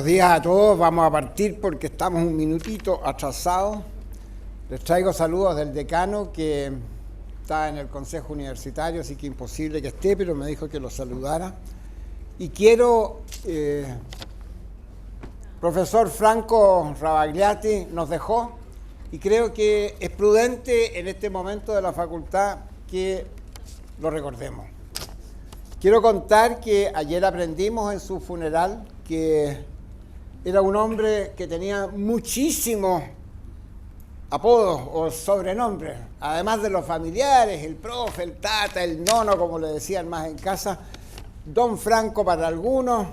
Buenos días a todos, vamos a partir porque estamos un minutito atrasados. Les traigo saludos del decano que está en el Consejo Universitario, así que imposible que esté, pero me dijo que lo saludara. Y quiero, profesor Franco Ravagliati nos dejó, y creo que es prudente en este momento de la facultad que lo recordemos. Quiero contar que ayer aprendimos en su funeral que era un hombre que tenía muchísimos apodos o sobrenombres, además de los familiares, el profe, el tata, el nono, como le decían más en casa, don Franco para algunos,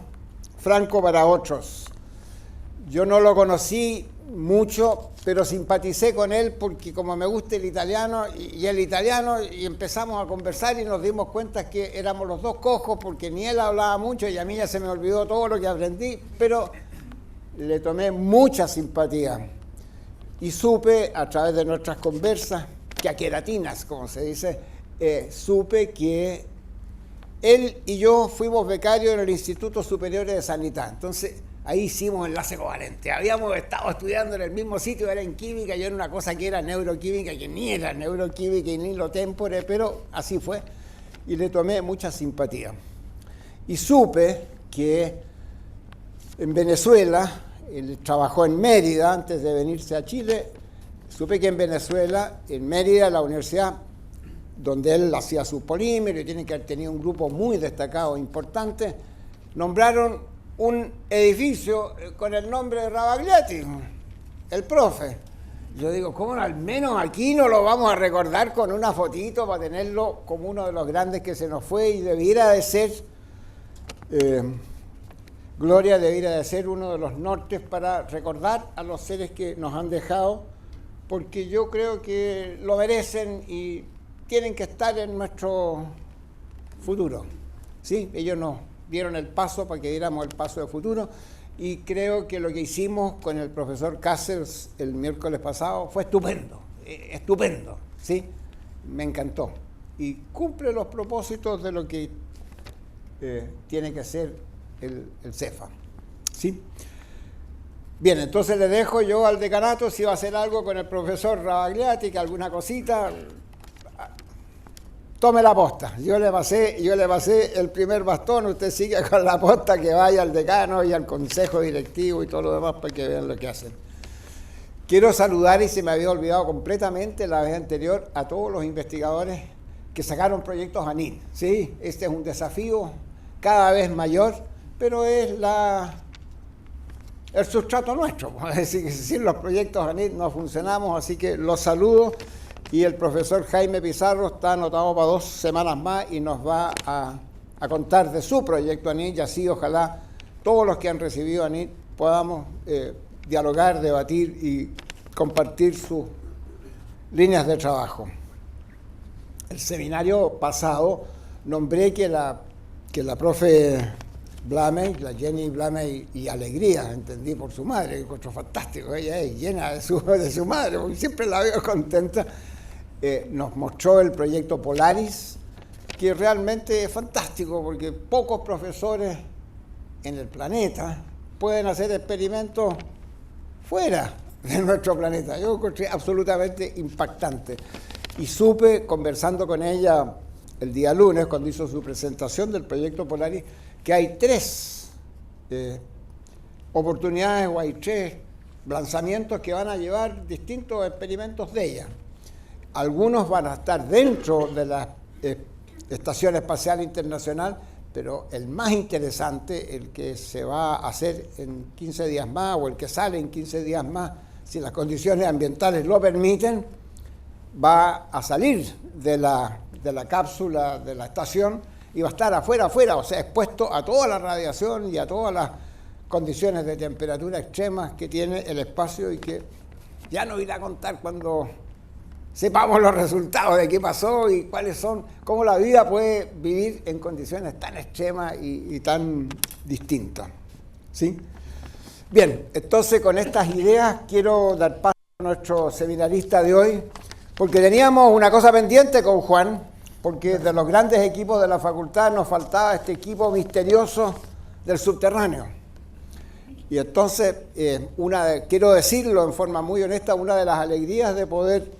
Franco para otros. Yo no lo conocí mucho, pero simpaticé con él porque como me gusta el italiano y el italiano, y empezamos a conversar y nos dimos cuenta que éramos los dos cojos porque ni él hablaba mucho y a mí ya se me olvidó todo lo que aprendí, pero le tomé mucha simpatía y supe a través de nuestras conversas, chiacchieratinas como se dice, supe que él y yo fuimos becarios en el Instituto Superior de Sanidad. Entonces ahí hicimos enlace covalente. Habíamos estado estudiando en el mismo sitio, era en química, yo era una cosa que era neuroquímica, que ni era neuroquímica y ni lo tempore, pero así fue. Y le tomé mucha simpatía. Y supe que en Venezuela, él trabajó en Mérida antes de venirse a Chile, supe que en Venezuela, en Mérida, la universidad donde él hacía su polímero y tiene que haber tenido un grupo muy destacado, importante, nombraron un edificio con el nombre de Ravagliati, el profe. Yo digo, ¿cómo al menos aquí no lo vamos a recordar con una fotito para tenerlo como uno de los grandes que se nos fue? Y debiera de ser, Gloria debiera de ser uno de los nortes para recordar a los seres que nos han dejado, porque yo creo que lo merecen y tienen que estar en nuestro futuro. ¿Sí? Ellos nos dieron el paso para que diéramos el paso de futuro y creo que lo que hicimos con el profesor Cáceres el miércoles pasado fue estupendo, estupendo, ¿sí? Me encantó y cumple los propósitos de lo que tiene que ser el CEFA, ¿sí? Bien, entonces le dejo yo al decanato si va a hacer algo con el profesor Ravagliati, que alguna cosita. Tome la posta, yo le pasé el primer bastón, usted sigue con la posta, que vaya al decano y al consejo directivo y todo lo demás para que vean lo que hacen. Quiero saludar, y se me había olvidado completamente la vez anterior, a todos los investigadores que sacaron proyectos ANIT. Sí, este es un desafío cada vez mayor, pero es el sustrato nuestro. Es decir, que sin los proyectos ANIT no funcionamos, así que los saludo. Y el profesor Jaime Pizarro está anotado para 2 semanas más y nos va a contar de su proyecto ANIT, y así ojalá todos los que han recibido ANIT podamos dialogar, debatir y compartir sus líneas de trabajo. El seminario pasado nombré que la profe Blamey, la Jenny Blamey, y alegría, entendí por su madre, que encuentro fantástico, ella es llena de su madre, porque siempre la veo contenta. Nos mostró el proyecto Polaris, que realmente es fantástico porque pocos profesores en el planeta pueden hacer experimentos fuera de nuestro planeta. Yo encontré absolutamente impactante. Y supe, conversando con ella el día lunes, cuando hizo su presentación del proyecto Polaris, que hay 3 oportunidades o hay 3 lanzamientos que van a llevar distintos experimentos de ella. Algunos van a estar dentro de la Estación Espacial Internacional, pero el más interesante, el que se va a hacer en 15 días más o el que sale en 15 días más, si las condiciones ambientales lo permiten, va a salir de la cápsula de la estación y va a estar afuera, o sea, expuesto a toda la radiación y a todas las condiciones de temperatura extremas que tiene el espacio y que ya nos irá a contar cuando sepamos los resultados de qué pasó y cuáles son, cómo la vida puede vivir en condiciones tan extremas y tan distintas. ¿Sí? Bien, entonces con estas ideas quiero dar paso a nuestro seminarista de hoy, porque teníamos una cosa pendiente con Juan, porque de los grandes equipos de la facultad nos faltaba este equipo misterioso del subterráneo. Y entonces, quiero decirlo en forma muy honesta, una de las alegrías de poder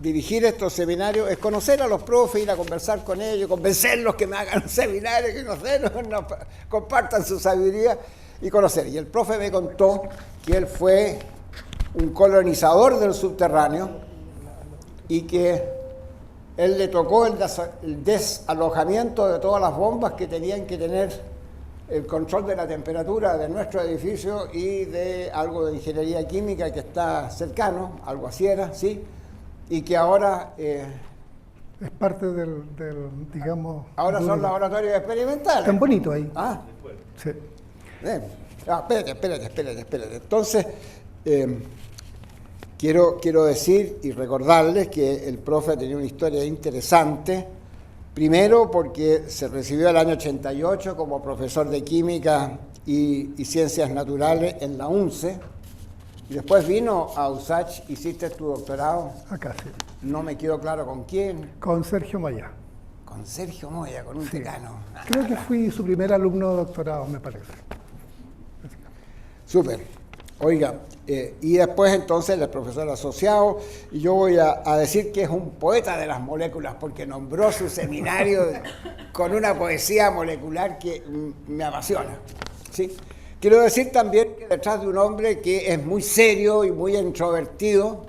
dirigir estos seminarios es conocer a los profes, ir a conversar con ellos, convencerlos que me hagan un seminario, que nos compartan su sabiduría y conocer. Y el profe me contó que él fue un colonizador del subterráneo y que él le tocó el desalojamiento de todas las bombas que tenían que tener el control de la temperatura de nuestro edificio y de algo de ingeniería química que está cercano, algo así era, ¿sí? Y que ahora... es parte del digamos... Ahora son laboratorios experimentales. Tan bonito ahí. Ah. Sí. Espérate. Entonces, quiero decir y recordarles que el profe tenía una historia interesante. Primero porque se recibió el año 88 como profesor de química y ciencias naturales en la UNCE. Y después vino a USACH, hiciste tu doctorado. Acá sí. No me quedó claro con quién. Con Sergio Moya. Con Sergio Moya, con un tecano. Creo que fui su primer alumno de doctorado, me parece. Súper. Oiga, y después entonces el profesor asociado, y yo voy a decir que es un poeta de las moléculas, porque nombró su seminario con una poesía molecular que me apasiona, ¿sí? Quiero decir también que detrás de un hombre que es muy serio y muy introvertido,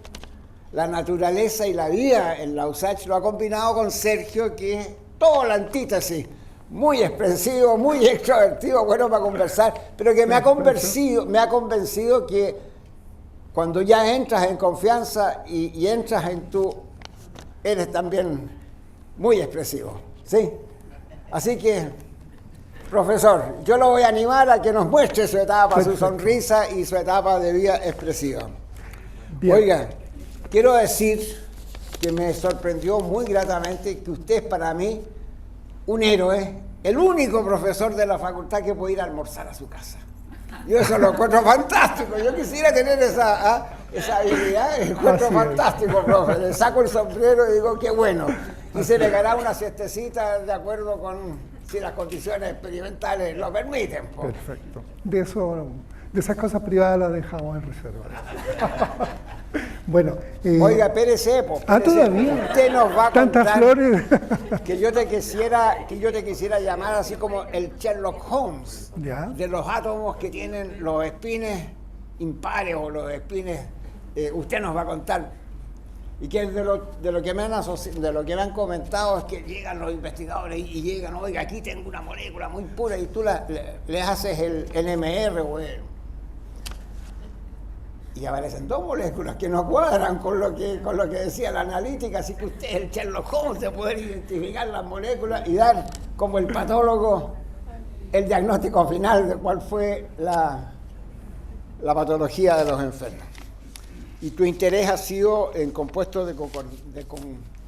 la naturaleza y la vida en la USACH lo ha combinado con Sergio, que es toda la antítesis. Muy expresivo, muy extrovertido, bueno para conversar, pero que me ha convencido que cuando ya entras en confianza y entras en eres también muy expresivo, ¿sí? Así que, profesor, yo lo voy a animar a que nos muestre su etapa, su sonrisa y su etapa de vida expresiva. Bien. Oiga, quiero decir que me sorprendió muy gratamente que usted es para mí un héroe, el único profesor de la facultad que puede ir a almorzar a su casa. Yo eso lo encuentro fantástico. Yo quisiera tener esa habilidad. Encuentro fantástico, profe. Le saco el sombrero y digo, qué bueno. Y se le dará una siestecita de acuerdo con si las condiciones experimentales lo permiten. Perfecto. De esas cosas privadas las dejamos en reserva. Bueno, oiga, espérese, todavía. Usted nos va a tantas contar flores. que yo te quisiera llamar así como el Sherlock Holmes, ¿ya? De los átomos que tienen los espines impares o los espines. Usted nos va a contar. Y que de lo que me han comentado es que llegan los investigadores y llegan, oiga, aquí tengo una molécula muy pura y tú le haces el NMR o y aparecen dos moléculas que no cuadran con lo que decía la analítica, así que usted es el Sherlock Holmes de poder identificar las moléculas y dar como el patólogo el diagnóstico final de cuál fue la patología de los enfermos. Y tu interés ha sido en compuestos de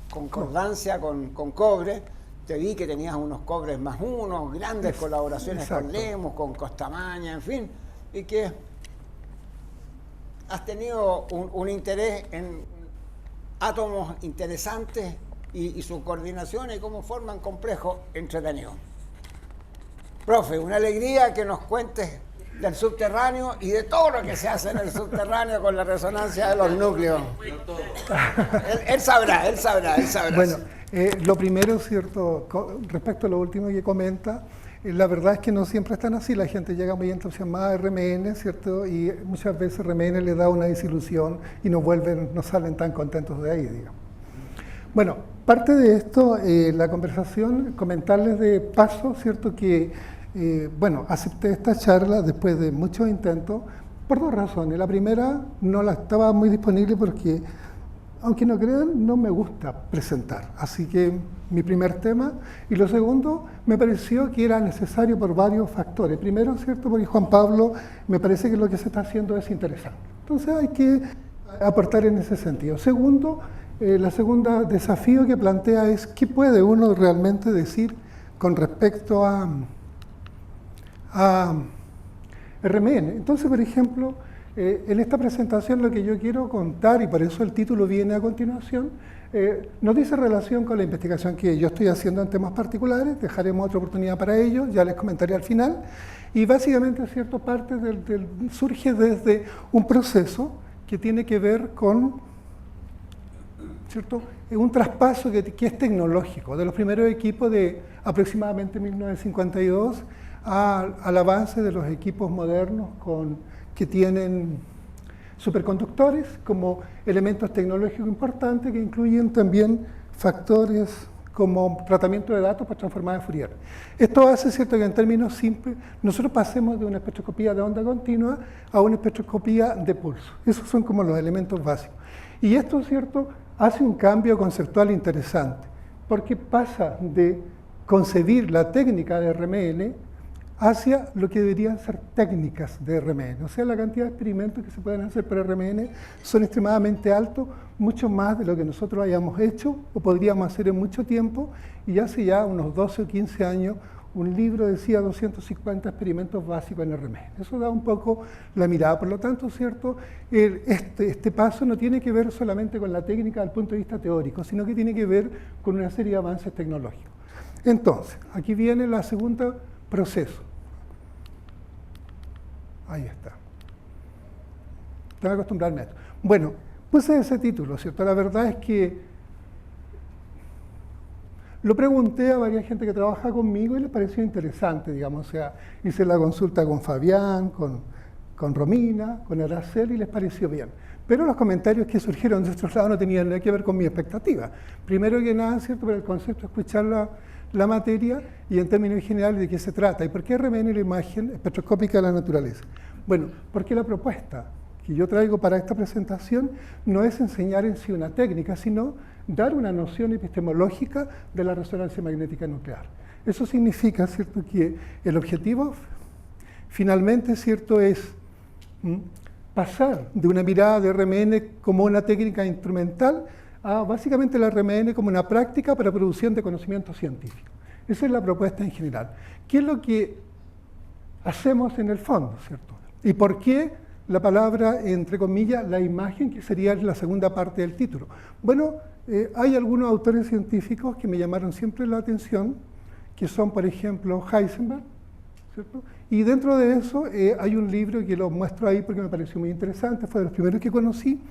concordancia con cobre. Te vi que tenías unos cobres más unos, grandes colaboraciones con Lemos, con Costamaña, en fin, y que has tenido un interés en átomos interesantes y sus coordinaciones y cómo forman complejos entretenidos. Profe, una alegría que nos cuentes del subterráneo y de todo lo que se hace en el subterráneo con la resonancia de los núcleos. Él sabrá. Bueno, lo primero, ¿cierto? Respecto a lo último que comenta, la verdad es que no siempre están así, la gente llega muy entusiasmada a RMN, ¿cierto? Y muchas veces RMN le da una desilusión y no salen tan contentos de ahí, digamos. Bueno, parte de esto, la conversación, comentarles de paso, ¿cierto? Que, acepté esta charla después de muchos intentos por dos razones. La primera, no la estaba muy disponible porque, aunque no crean, no me gusta presentar. Así que mi primer tema. Y lo segundo, me pareció que era necesario por varios factores. Primero, ¿cierto? Porque Juan Pablo me parece que lo que se está haciendo es interesante. Entonces hay que aportar en ese sentido. Segundo, la segunda desafío que plantea es qué puede uno realmente decir con respecto a RMN. Entonces, por ejemplo, En esta presentación lo que yo quiero contar, y por eso el título viene a continuación, no dice relación con la investigación que yo estoy haciendo en temas particulares, dejaremos otra oportunidad para ello, ya les comentaré al final, y básicamente cierta parte surge desde un proceso que tiene que ver con, ¿cierto?, un traspaso que es tecnológico, de los primeros equipos de aproximadamente 1952 al avance de los equipos modernos que tienen superconductores como elementos tecnológicos importantes que incluyen también factores como tratamiento de datos para transformar en Fourier. Esto hace, cierto, que en términos simples nosotros pasemos de una espectroscopía de onda continua a una espectroscopía de pulso. Esos son como los elementos básicos. Y esto, cierto, hace un cambio conceptual interesante, porque pasa de concebir la técnica de RMN hacia lo que deberían ser técnicas de RMN. O sea, la cantidad de experimentos que se pueden hacer por RMN son extremadamente altos, mucho más de lo que nosotros hayamos hecho o podríamos hacer en mucho tiempo, y hace ya unos 12 o 15 años un libro decía 250 experimentos básicos en RMN. Eso da un poco la mirada. Por lo tanto, ¿cierto?, este paso no tiene que ver solamente con la técnica desde el punto de vista teórico, sino que tiene que ver con una serie de avances tecnológicos. Entonces, aquí viene la segunda proceso. Ahí está. Tengo que acostumbrarme a esto. Bueno, puse ese título, ¿cierto? La verdad es que lo pregunté a varias gente que trabaja conmigo y les pareció interesante, digamos. O sea, hice la consulta con Fabián, con Romina, con Araceli, y les pareció bien. Pero los comentarios que surgieron de estos lados no tenían nada que ver con mi expectativa. Primero que nada, ¿cierto?, por el concepto de escuchar la materia y en términos generales de qué se trata. ¿Y por qué RMN la imagen espectroscópica de la naturaleza? Bueno, porque la propuesta que yo traigo para esta presentación no es enseñar en sí una técnica, sino dar una noción epistemológica de la resonancia magnética nuclear. Eso significa, ¿cierto?, que el objetivo finalmente, ¿cierto?, es pasar de una mirada de RMN como una técnica instrumental a básicamente la RMN como una práctica para producción de conocimiento científico. Esa es la propuesta en general. ¿Qué es lo que hacemos en el fondo, cierto? ¿Y por qué la palabra, entre comillas, la imagen, que sería la segunda parte del título? Bueno, hay algunos autores científicos que me llamaron siempre la atención, que son, por ejemplo, Heisenberg, ¿cierto? Y dentro de eso hay un libro que lo muestro ahí porque me pareció muy interesante, fue de los primeros que conocí,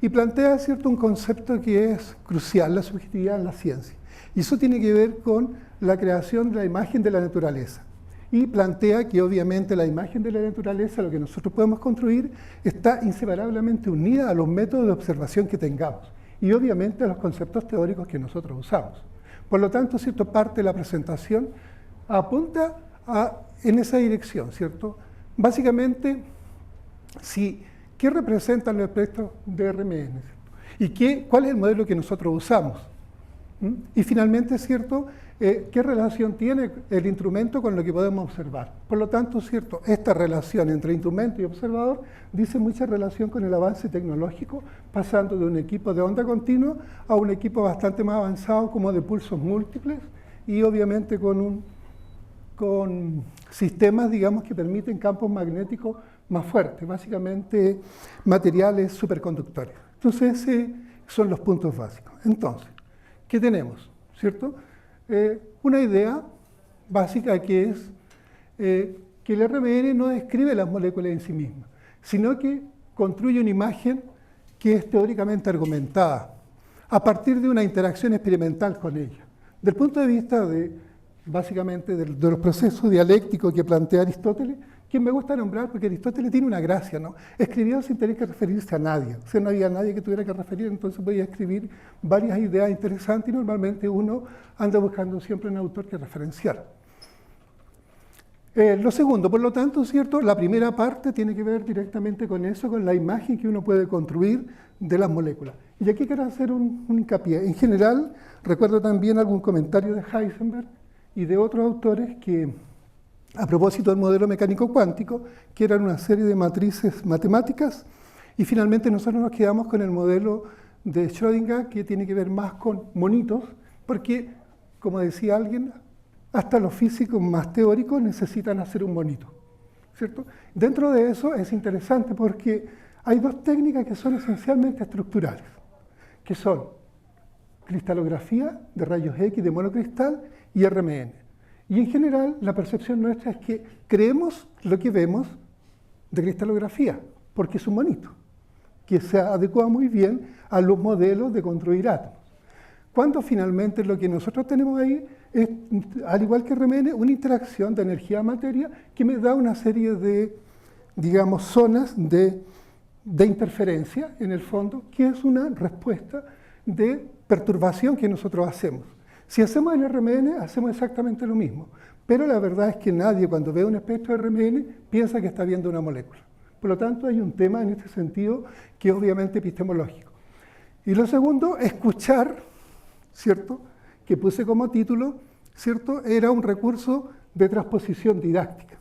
y plantea, ¿cierto?, un concepto que es crucial, la subjetividad en la ciencia. Y eso tiene que ver con la creación de la imagen de la naturaleza. Y plantea que obviamente la imagen de la naturaleza, lo que nosotros podemos construir, está inseparablemente unida a los métodos de observación que tengamos y obviamente a los conceptos teóricos que nosotros usamos. Por lo tanto, ¿cierto?, parte de la presentación apunta en esa dirección, ¿cierto? Básicamente, ¿qué representan los espectros de RMN? ¿Y cuál es el modelo que nosotros usamos? Y finalmente, ¿cierto?, ¿qué relación tiene el instrumento con lo que podemos observar? Por lo tanto, ¿cierto?, esta relación entre instrumento y observador dice mucha relación con el avance tecnológico, pasando de un equipo de onda continua a un equipo bastante más avanzado como de pulsos múltiples y obviamente con sistemas, digamos, que permiten campos magnéticos más fuertes, básicamente materiales superconductores. Entonces, esos son los puntos básicos. Entonces, ¿qué tenemos? ¿Cierto? Una idea básica que es que el RMN no describe las moléculas en sí mismas, sino que construye una imagen que es teóricamente argumentada a partir de una interacción experimental con ella. Del punto de vista básicamente de los procesos dialécticos que plantea Aristóteles, que me gusta nombrar porque Aristóteles tiene una gracia, ¿no? Escribió sin tener que referirse a nadie, o sea, no había nadie que tuviera que referir, entonces podía escribir varias ideas interesantes y normalmente uno anda buscando siempre un autor que referenciar. Lo segundo, por lo tanto, ¿cierto?, la primera parte tiene que ver directamente con eso, con la imagen que uno puede construir de las moléculas. Y aquí quiero hacer un hincapié. En general, recuerdo también algún comentario de Heisenberg y de otros autores que, a propósito del modelo mecánico cuántico, que eran una serie de matrices matemáticas, y finalmente nosotros nos quedamos con el modelo de Schrödinger, que tiene que ver más con monitos, porque, como decía alguien, hasta los físicos más teóricos necesitan hacer un monito. ¿cierto? Dentro de eso es interesante porque hay dos técnicas que son esencialmente estructurales, que son cristalografía de rayos X de monocristal y RMN. Y en general la percepción nuestra es que creemos lo que vemos de cristalografía, porque es un monito, que se adecua muy bien a los modelos de construir átomos. Cuando finalmente lo que nosotros tenemos ahí es, al igual que RMN, una interacción de energía-materia que me da una serie de, digamos, zonas de interferencia, en el fondo, que es una respuesta de perturbación que nosotros hacemos. Si hacemos en RMN, hacemos exactamente lo mismo, pero la verdad es que nadie cuando ve un espectro de RMN piensa que está viendo una molécula. Por lo tanto, hay un tema en este sentido que es obviamente epistemológico. Y lo segundo, escuchar, ¿cierto?, que puse como título, ¿cierto?, era un recurso de transposición didáctica,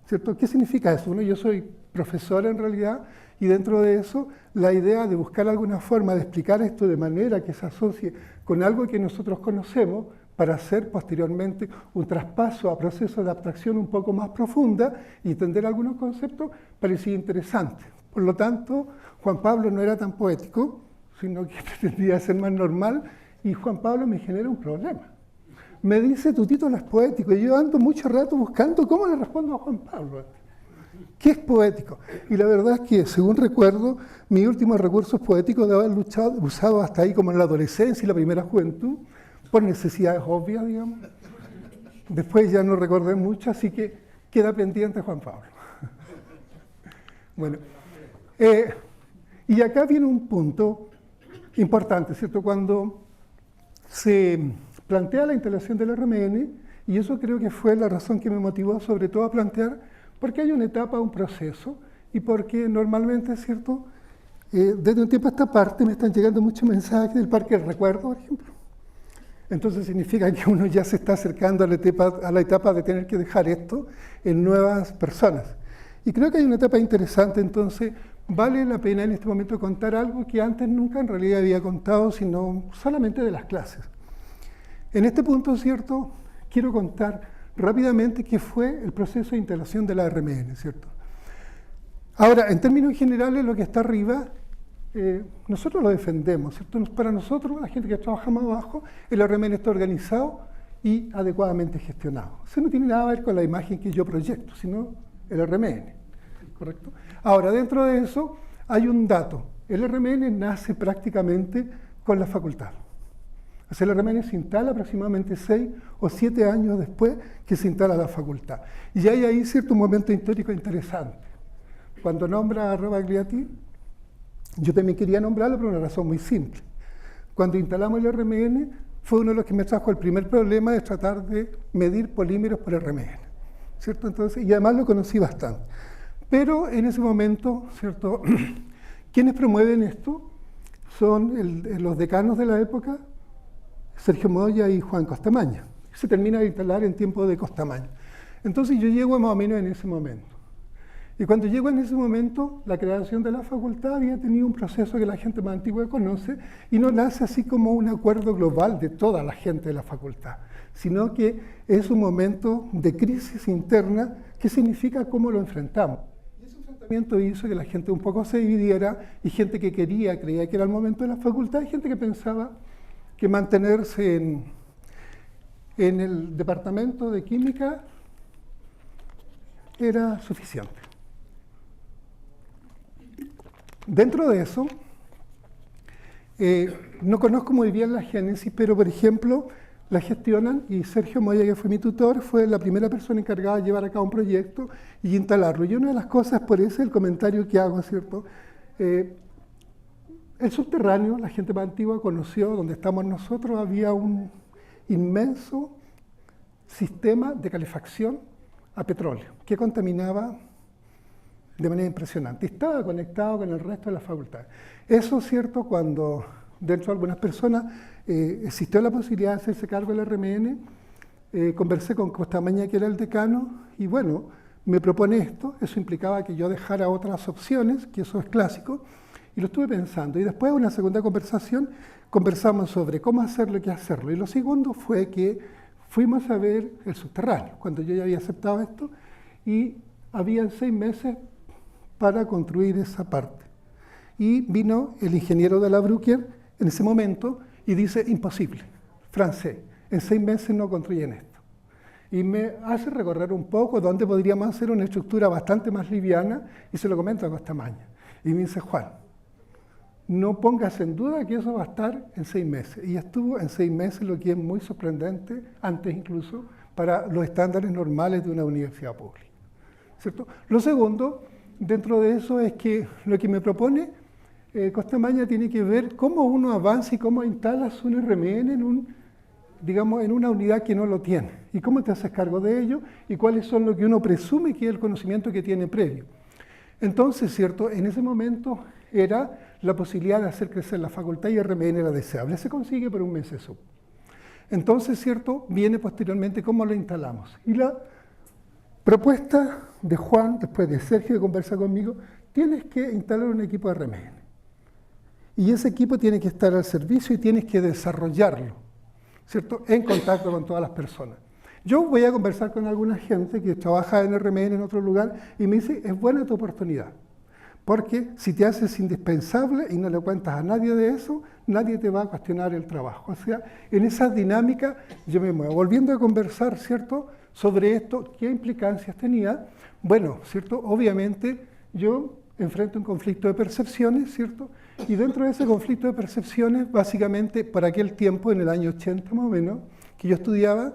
¿cierto? ¿Qué significa eso? Bueno, yo soy profesor en realidad, y dentro de eso, la idea de buscar alguna forma de explicar esto de manera que se asocie con algo que nosotros conocemos para hacer posteriormente un traspaso a procesos de abstracción un poco más profunda y entender algunos conceptos, parecía interesante. Por lo tanto, Juan Pablo no era tan poético, sino que pretendía ser más normal, y Juan Pablo me genera un problema. Me dice, tu título es poético, y yo ando mucho rato buscando cómo le respondo a Juan Pablo. ¿Qué es poético? Y la verdad es que, según recuerdo, mis últimos recursos poéticos de haber usado hasta ahí como en la adolescencia y la primera juventud, por necesidades obvias, digamos. Después ya no recordé mucho, así que queda pendiente Juan Pablo. Bueno, y acá viene un punto importante, ¿cierto? Cuando se plantea la instalación del RMN, y eso creo que fue la razón que me motivó sobre todo a plantear, porque hay una etapa, un proceso, y porque normalmente, ¿cierto?, desde un tiempo a esta parte me están llegando muchos mensajes del Parque del Recuerdo, por ejemplo. Entonces significa que uno ya se está acercando a la etapa de tener que dejar esto en nuevas personas. Y creo que hay una etapa interesante, entonces vale la pena en este momento contar algo que antes nunca en realidad había contado, sino solamente de las clases. En este punto, ¿cierto?, quiero contar rápidamente qué fue el proceso de instalación de la RMN, ¿cierto? Ahora, en términos generales, lo que está arriba, nosotros lo defendemos, ¿cierto? Para nosotros, la gente que trabaja más abajo, el RMN está organizado y adecuadamente gestionado. Eso no tiene nada que ver con la imagen que yo proyecto, sino el RMN, ¿correcto? Ahora, dentro de eso hay un dato. El RMN nace prácticamente con la facultad. O sea, el RMN se instala aproximadamente 6 o 7 años después que se instala la facultad. Y hay ahí cierto momento histórico interesante. Cuando nombra a Robagliati, yo también quería nombrarlo por una razón muy simple. Cuando instalamos el RMN, fue uno de los que me trajo el primer problema de tratar de medir polímeros por RMN, ¿cierto? Entonces, y además lo conocí bastante. Pero en ese momento, ¿cierto?, quienes promueven esto son los decanos de la época, Sergio Moya y Juan Costamaña. Se termina de instalar en tiempo de Costamaña. Entonces yo llego más o menos en ese momento. Y cuando llego en ese momento, la creación de la facultad había tenido un proceso que la gente más antigua conoce y no nace así como un acuerdo global de toda la gente de la facultad, sino que es un momento de crisis interna que significa cómo lo enfrentamos. Y ese enfrentamiento hizo que la gente un poco se dividiera y gente que creía que era el momento de la facultad y gente que pensaba que mantenerse en el departamento de química era suficiente. Dentro de eso, no conozco muy bien la génesis, pero por ejemplo, la gestionan y Sergio Moya, que fue mi tutor, fue la primera persona encargada de llevar a cabo un proyecto y instalarlo. Y una de las cosas, por eso el comentario que hago, ¿cierto? El subterráneo, la gente más antigua conoció, donde estamos nosotros, había un inmenso sistema de calefacción a petróleo que contaminaba de manera impresionante. Estaba conectado con el resto de la facultad. Eso es cierto cuando dentro de algunas personas existió la posibilidad de hacerse cargo del RMN. Conversé con Costamaña, que era el decano, y bueno, me propone esto. Eso implicaba que yo dejara otras opciones, que eso es clásico, y lo estuve pensando. Y después de una segunda conversación, conversamos sobre cómo hacerlo y qué hacerlo. Y lo segundo fue que fuimos a ver el subterráneo, cuando yo ya había aceptado esto, y habían 6 meses para construir esa parte. Y vino el ingeniero de la Brucker en ese momento y dice, imposible, francés, en 6 meses no construyen esto. Y me hace recorrer un poco dónde podríamos hacer una estructura bastante más liviana y se lo comento a Costamaña. Y me dice, Juan, no pongas en duda que eso va a estar en 6 meses. Y estuvo en 6 meses, lo que es muy sorprendente, antes incluso, para los estándares normales de una universidad pública, ¿cierto? Lo segundo, dentro de eso, es que lo que me propone Costamaña tiene que ver cómo uno avanza y cómo instalas un RMN en una unidad que no lo tiene, y cómo te haces cargo de ello, y cuáles son lo que uno presume que es el conocimiento que tiene previo. Entonces, ¿cierto? En ese momento era la posibilidad de hacer crecer la facultad y RMN era deseable. Se consigue por un mes eso. Entonces, ¿cierto? Viene posteriormente cómo lo instalamos. Y la propuesta de Juan, después de Sergio que conversa conmigo, tienes que instalar un equipo de RMN. Y ese equipo tiene que estar al servicio y tienes que desarrollarlo, ¿cierto? En contacto con todas las personas. Yo voy a conversar con alguna gente que trabaja en RMN en otro lugar y me dice, es buena tu oportunidad. Porque si te haces indispensable y no le cuentas a nadie de eso, nadie te va a cuestionar el trabajo. O sea, en esa dinámica yo me muevo. Volviendo a conversar, ¿cierto?, sobre esto, ¿qué implicancias tenía? Bueno, ¿cierto?, obviamente yo enfrento un conflicto de percepciones, ¿cierto? Y dentro de ese conflicto de percepciones, básicamente, por aquel tiempo, en el año 80 más o menos, que yo estudiaba,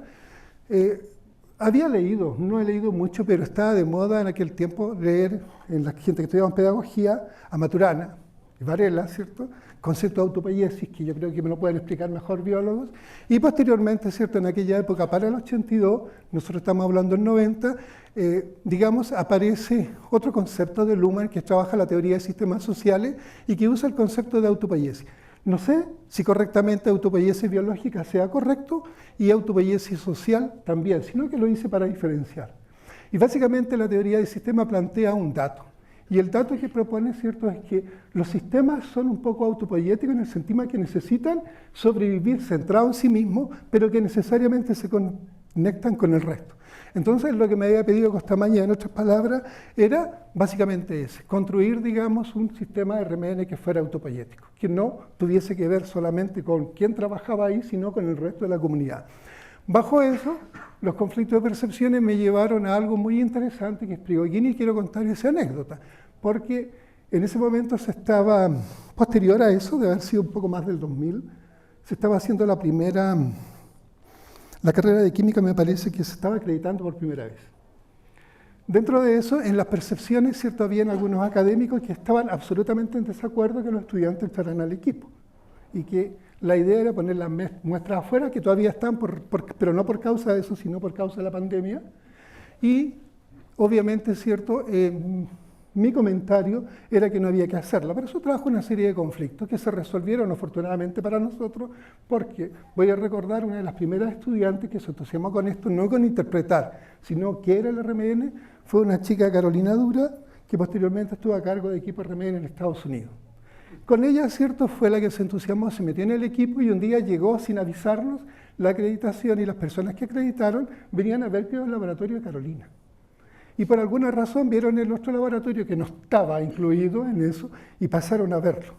había leído, no he leído mucho, pero estaba de moda en aquel tiempo leer, en la gente que estudiaba en pedagogía, a Maturana y Varela, ¿cierto? Concepto de autopoiesis, que yo creo que me lo pueden explicar mejor biólogos. Y posteriormente, ¿cierto? En aquella época, para el 82, nosotros estamos hablando del 90, digamos, aparece otro concepto de Luhmann que trabaja la teoría de sistemas sociales y que usa el concepto de autopoiesis. No sé si correctamente autopoiesis biológica sea correcto y autopoiesis social también, sino que lo hice para diferenciar. Y básicamente la teoría del sistema plantea un dato. Y el dato que propone, ¿cierto?, es que los sistemas son un poco autopoiéticos en el sentido de que necesitan sobrevivir centrados en sí mismos, pero que necesariamente se conectan con el resto. Entonces, lo que me había pedido Costamaña, en otras palabras, era básicamente ese, construir, digamos, un sistema de RMN que fuera autopoiético, que no tuviese que ver solamente con quién trabajaba ahí, sino con el resto de la comunidad. Bajo eso, los conflictos de percepciones me llevaron a algo muy interesante que explicó Guini, y quiero contar esa anécdota, porque en ese momento se estaba, posterior a eso, de haber sido un poco más del 2000, se estaba haciendo la carrera de química, me parece que se estaba acreditando por primera vez. Dentro de eso, en las percepciones, ¿cierto?, habían algunos académicos que estaban absolutamente en desacuerdo que los estudiantes entraran al equipo, y que la idea era poner las muestras afuera, que todavía están, pero no por causa de eso, sino por causa de la pandemia. Y obviamente, ¿cierto?, mi comentario era que no había que hacerlo, pero eso trajo una serie de conflictos que se resolvieron afortunadamente para nosotros, porque voy a recordar una de las primeras estudiantes que se entusiasmó con esto, no con interpretar, sino que era el RMN, fue una chica, Carolina Dura, que posteriormente estuvo a cargo de equipo RMN en Estados Unidos. Con ella, ¿cierto?, fue la que se entusiasmó, se metió en el equipo y un día llegó sin avisarnos la acreditación y las personas que acreditaron venían a ver que era el laboratorio de Carolina. Y por alguna razón vieron el otro laboratorio que no estaba incluido en eso y pasaron a verlo.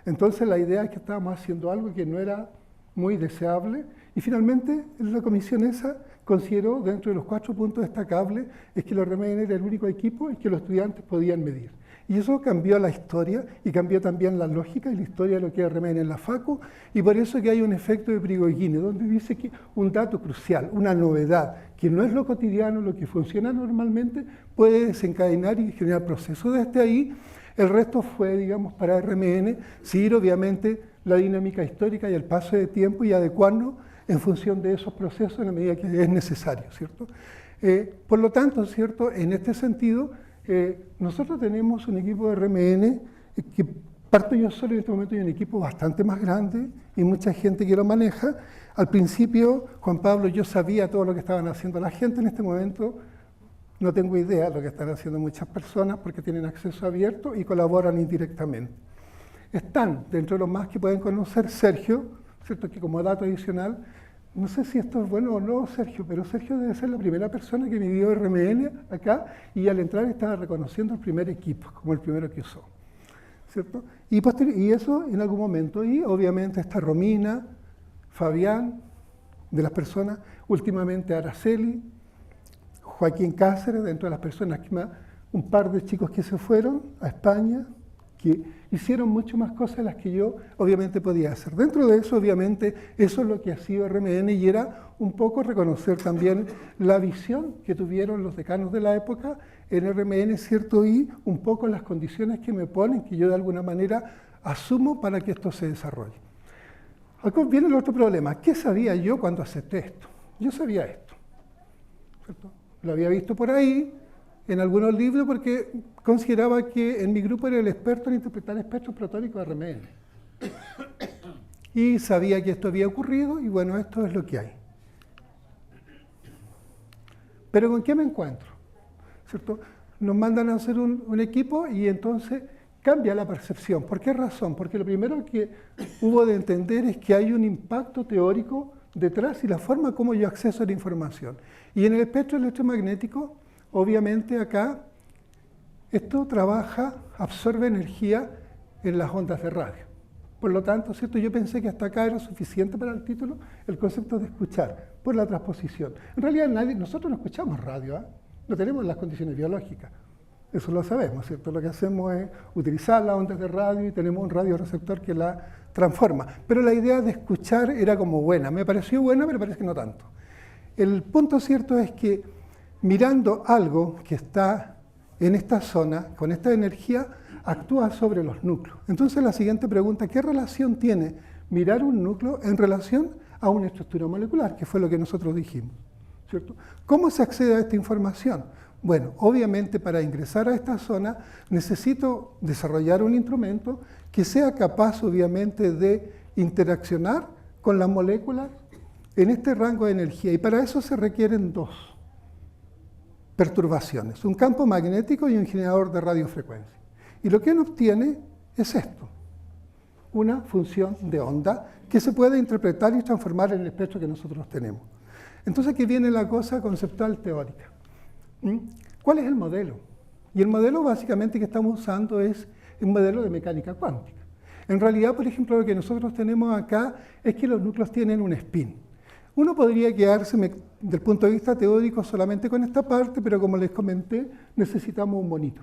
Entonces la idea es que estábamos haciendo algo que no era muy deseable y finalmente la comisión esa consideró, dentro de los 4 puntos destacables, es que el RMN era el único equipo en que los estudiantes podían medir. Y eso cambió la historia y cambió también la lógica y la historia de lo que es RMN en la FACU, y por eso que hay un efecto de Prigogine, donde dice que un dato crucial, una novedad, que no es lo cotidiano, lo que funciona normalmente, puede desencadenar y generar procesos. Desde ahí, el resto fue, digamos, para RMN, seguir obviamente la dinámica histórica y el paso de tiempo y adecuarnos en función de esos procesos en la medida que es necesario, ¿cierto? Por lo tanto, ¿cierto?, en este sentido, nosotros tenemos un equipo de RMN que parto yo solo, y en este momento hay un equipo bastante más grande y mucha gente que lo maneja. Al principio, Juan Pablo, yo sabía todo lo que estaban haciendo la gente. En este momento no tengo idea de lo que están haciendo muchas personas porque tienen acceso abierto y colaboran indirectamente. Están, dentro de los más que pueden conocer, Sergio, ¿cierto?, que como dato adicional, no sé si esto es bueno o no, Sergio, pero Sergio debe ser la primera persona que midió RMN acá y al entrar estaba reconociendo el primer equipo como el primero que usó, ¿cierto? Y eso en algún momento, y obviamente está Romina, Fabián, de las personas, últimamente Araceli, Joaquín Cáceres, dentro de las personas que más, un par de chicos que se fueron a España, que hicieron mucho más cosas de las que yo obviamente podía hacer. Dentro de eso, obviamente, eso es lo que ha sido RMN y era un poco reconocer también la visión que tuvieron los decanos de la época en RMN, ¿cierto? Y un poco las condiciones que me ponen, que yo de alguna manera asumo para que esto se desarrolle. Aquí viene el otro problema. ¿Qué sabía yo cuando acepté esto? Yo sabía esto, ¿cierto? Lo había visto por ahí, en algunos libros, porque consideraba que en mi grupo era el experto en interpretar espectros protónicos de RMN. Y sabía que esto había ocurrido, y bueno, esto es lo que hay. Pero ¿con qué me encuentro? ¿Cierto? Nos mandan a hacer un equipo y entonces cambia la percepción. ¿Por qué razón? Porque lo primero que hubo de entender es que hay un impacto teórico detrás y la forma como yo acceso a la información. Y en el espectro electromagnético, obviamente acá, esto trabaja, absorbe energía en las ondas de radio. Por lo tanto, ¿cierto? Yo pensé que hasta acá era suficiente para el título el concepto de escuchar, por la transposición. En realidad nosotros no escuchamos radio, ¿eh? No tenemos las condiciones biológicas. Eso lo sabemos, ¿cierto? Lo que hacemos es utilizar las ondas de radio y tenemos un radioreceptor que la transforma. Pero la idea de escuchar era como buena. Me pareció buena, pero parece que no tanto. El punto cierto es que mirando algo que está en esta zona, con esta energía, actúa sobre los núcleos. Entonces la siguiente pregunta, ¿qué relación tiene mirar un núcleo en relación a una estructura molecular? Que fue lo que nosotros dijimos, ¿cierto? ¿Cómo se accede a esta información? Bueno, obviamente para ingresar a esta zona necesito desarrollar un instrumento que sea capaz obviamente de interaccionar con las moléculas en este rango de energía. Y para eso se requieren dos perturbaciones, un campo magnético y un generador de radiofrecuencia. Y lo que uno obtiene es esto, una función de onda que se puede interpretar y transformar en el espectro que nosotros tenemos. Entonces aquí viene la cosa conceptual teórica. ¿Cuál es el modelo? Y el modelo básicamente que estamos usando es un modelo de mecánica cuántica. En realidad, por ejemplo, lo que nosotros tenemos acá es que los núcleos tienen un spin. Uno podría quedarse desde el punto de vista teórico solamente con esta parte, pero como les comenté, necesitamos un monito.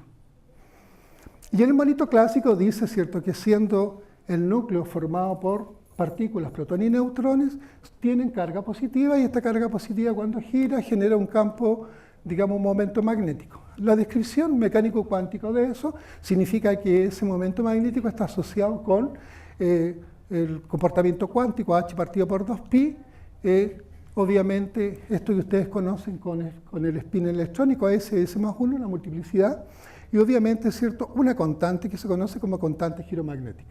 Y en el monito clásico dice, ¿cierto?, que siendo el núcleo formado por partículas, protones y neutrones, tienen carga positiva y esta carga positiva cuando gira genera un campo, digamos, un momento magnético. La descripción mecánico-cuántico de eso significa que ese momento magnético está asociado con el comportamiento cuántico H partido por 2pi, obviamente esto que ustedes conocen con el spin electrónico, S más 1, la multiplicidad, y obviamente, ¿cierto?, una constante que se conoce como constante giromagnética.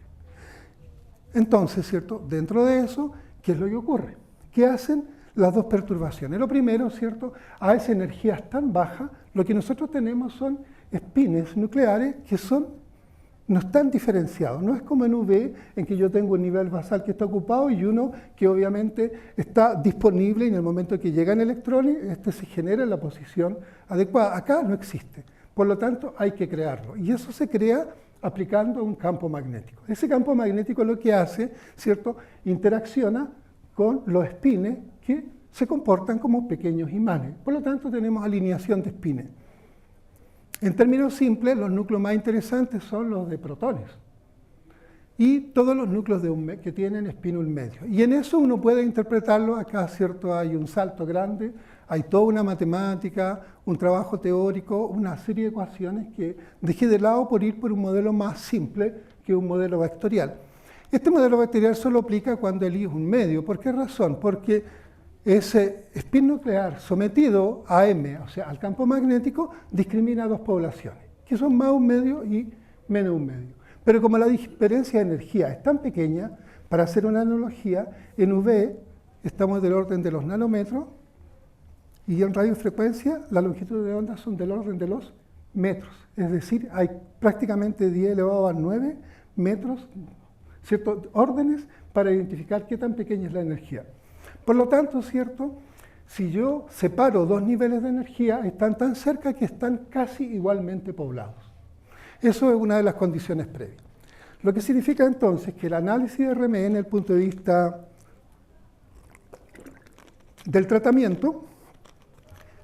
Entonces, ¿cierto?, dentro de eso, ¿qué es lo que ocurre? ¿Qué hacen las dos perturbaciones? Lo primero, ¿cierto?, a esa energía tan baja, lo que nosotros tenemos son spines nucleares que no están diferenciados. No es como en UV, en que yo tengo un nivel basal que está ocupado y uno que obviamente está disponible y en el momento que llegan electrones, este se genera en la posición adecuada. Acá no existe. Por lo tanto, hay que crearlo. Y eso se crea aplicando un campo magnético. Ese campo magnético lo que hace, ¿cierto?, interacciona con los spines que se comportan como pequeños imanes. Por lo tanto, tenemos alineación de spines. En términos simples, los núcleos más interesantes son los de protones y todos los núcleos que tienen espín medio. Y en eso uno puede interpretarlo, acá, ¿cierto?, hay un salto grande, hay toda una matemática, un trabajo teórico, una serie de ecuaciones que dejé de lado por ir por un modelo más simple que un modelo vectorial. Este modelo vectorial solo aplica cuando eliges un medio. ¿Por qué razón? Porque ese spin nuclear sometido a M, o sea, al campo magnético, discrimina dos poblaciones, que son más un medio y menos un medio. Pero como la diferencia de energía es tan pequeña, para hacer una analogía, en UV estamos del orden de los nanómetros y en radiofrecuencia la longitud de onda son del orden de los metros. Es decir, hay prácticamente 10 elevado a 9 metros, ¿cierto?, órdenes para identificar qué tan pequeña es la energía. Por lo tanto, ¿cierto? Si yo separo dos niveles de energía, están tan cerca que están casi igualmente poblados. Eso es una de las condiciones previas. Lo que significa entonces que el análisis de RME en el punto de vista del tratamiento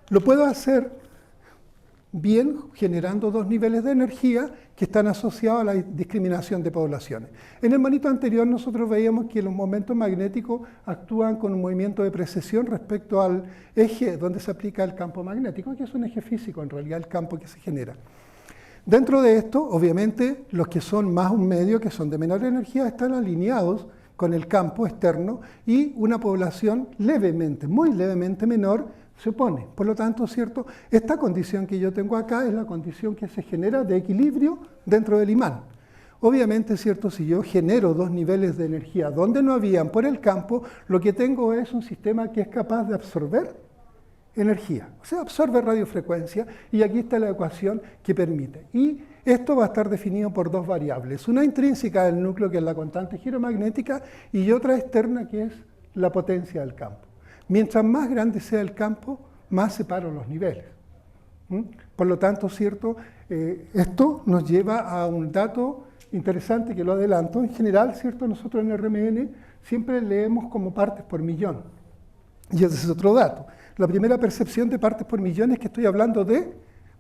lo puedo hacer bien generando dos niveles de energía que están asociados a la discriminación de poblaciones. En el monito anterior nosotros veíamos que los momentos magnéticos actúan con un movimiento de precesión respecto al eje donde se aplica el campo magnético, que es un eje físico en realidad, el campo que se genera. Dentro de esto, obviamente, los que son más un medio, que son de menor energía, están alineados con el campo externo y una población levemente, muy levemente menor, se opone. Por lo tanto, ¿cierto? Esta condición que yo tengo acá es la condición que se genera de equilibrio dentro del imán. Obviamente, ¿cierto? Si yo genero dos niveles de energía donde no habían por el campo, lo que tengo es un sistema que es capaz de absorber energía, o sea, absorbe radiofrecuencia, y aquí está la ecuación que permite. Y esto va a estar definido por dos variables, una intrínseca del núcleo, que es la constante giromagnética, y otra externa, que es la potencia del campo. Mientras más grande sea el campo, más separo los niveles. Por lo tanto, ¿cierto? Esto nos lleva a un dato interesante que lo adelanto. En general, ¿cierto? Nosotros en RMN siempre leemos como partes por millón. Y ese es otro dato. La primera percepción de partes por millón es que estoy hablando de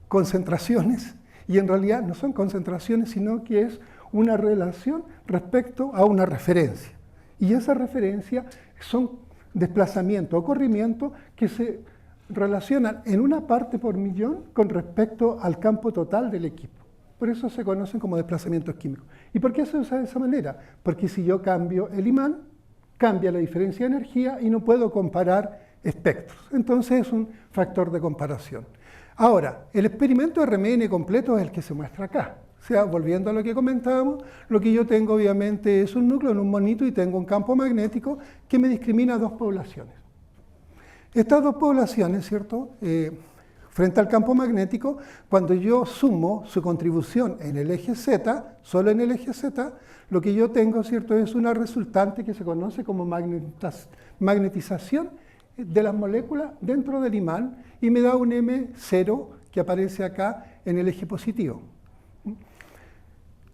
concentraciones, y en realidad no son concentraciones, sino que es una relación respecto a una referencia. Y esa referencia son desplazamientos o corrimientos que se relacionan en una parte por millón con respecto al campo total del equipo. Por eso se conocen como desplazamientos químicos. ¿Y por qué se usa de esa manera? Porque si yo cambio el imán, cambia la diferencia de energía y no puedo comparar espectros. Entonces es un factor de comparación. Ahora, el experimento RMN completo es el que se muestra acá. O sea, volviendo a lo que comentábamos, lo que yo tengo obviamente es un núcleo en un monito y tengo un campo magnético que me discrimina dos poblaciones. Estas dos poblaciones, ¿cierto? Frente al campo magnético, cuando yo sumo su contribución en el eje Z, solo en el eje Z, lo que yo tengo, ¿cierto?, es una resultante que se conoce como magnetización de las moléculas dentro del imán, y me da un M0 que aparece acá en el eje positivo.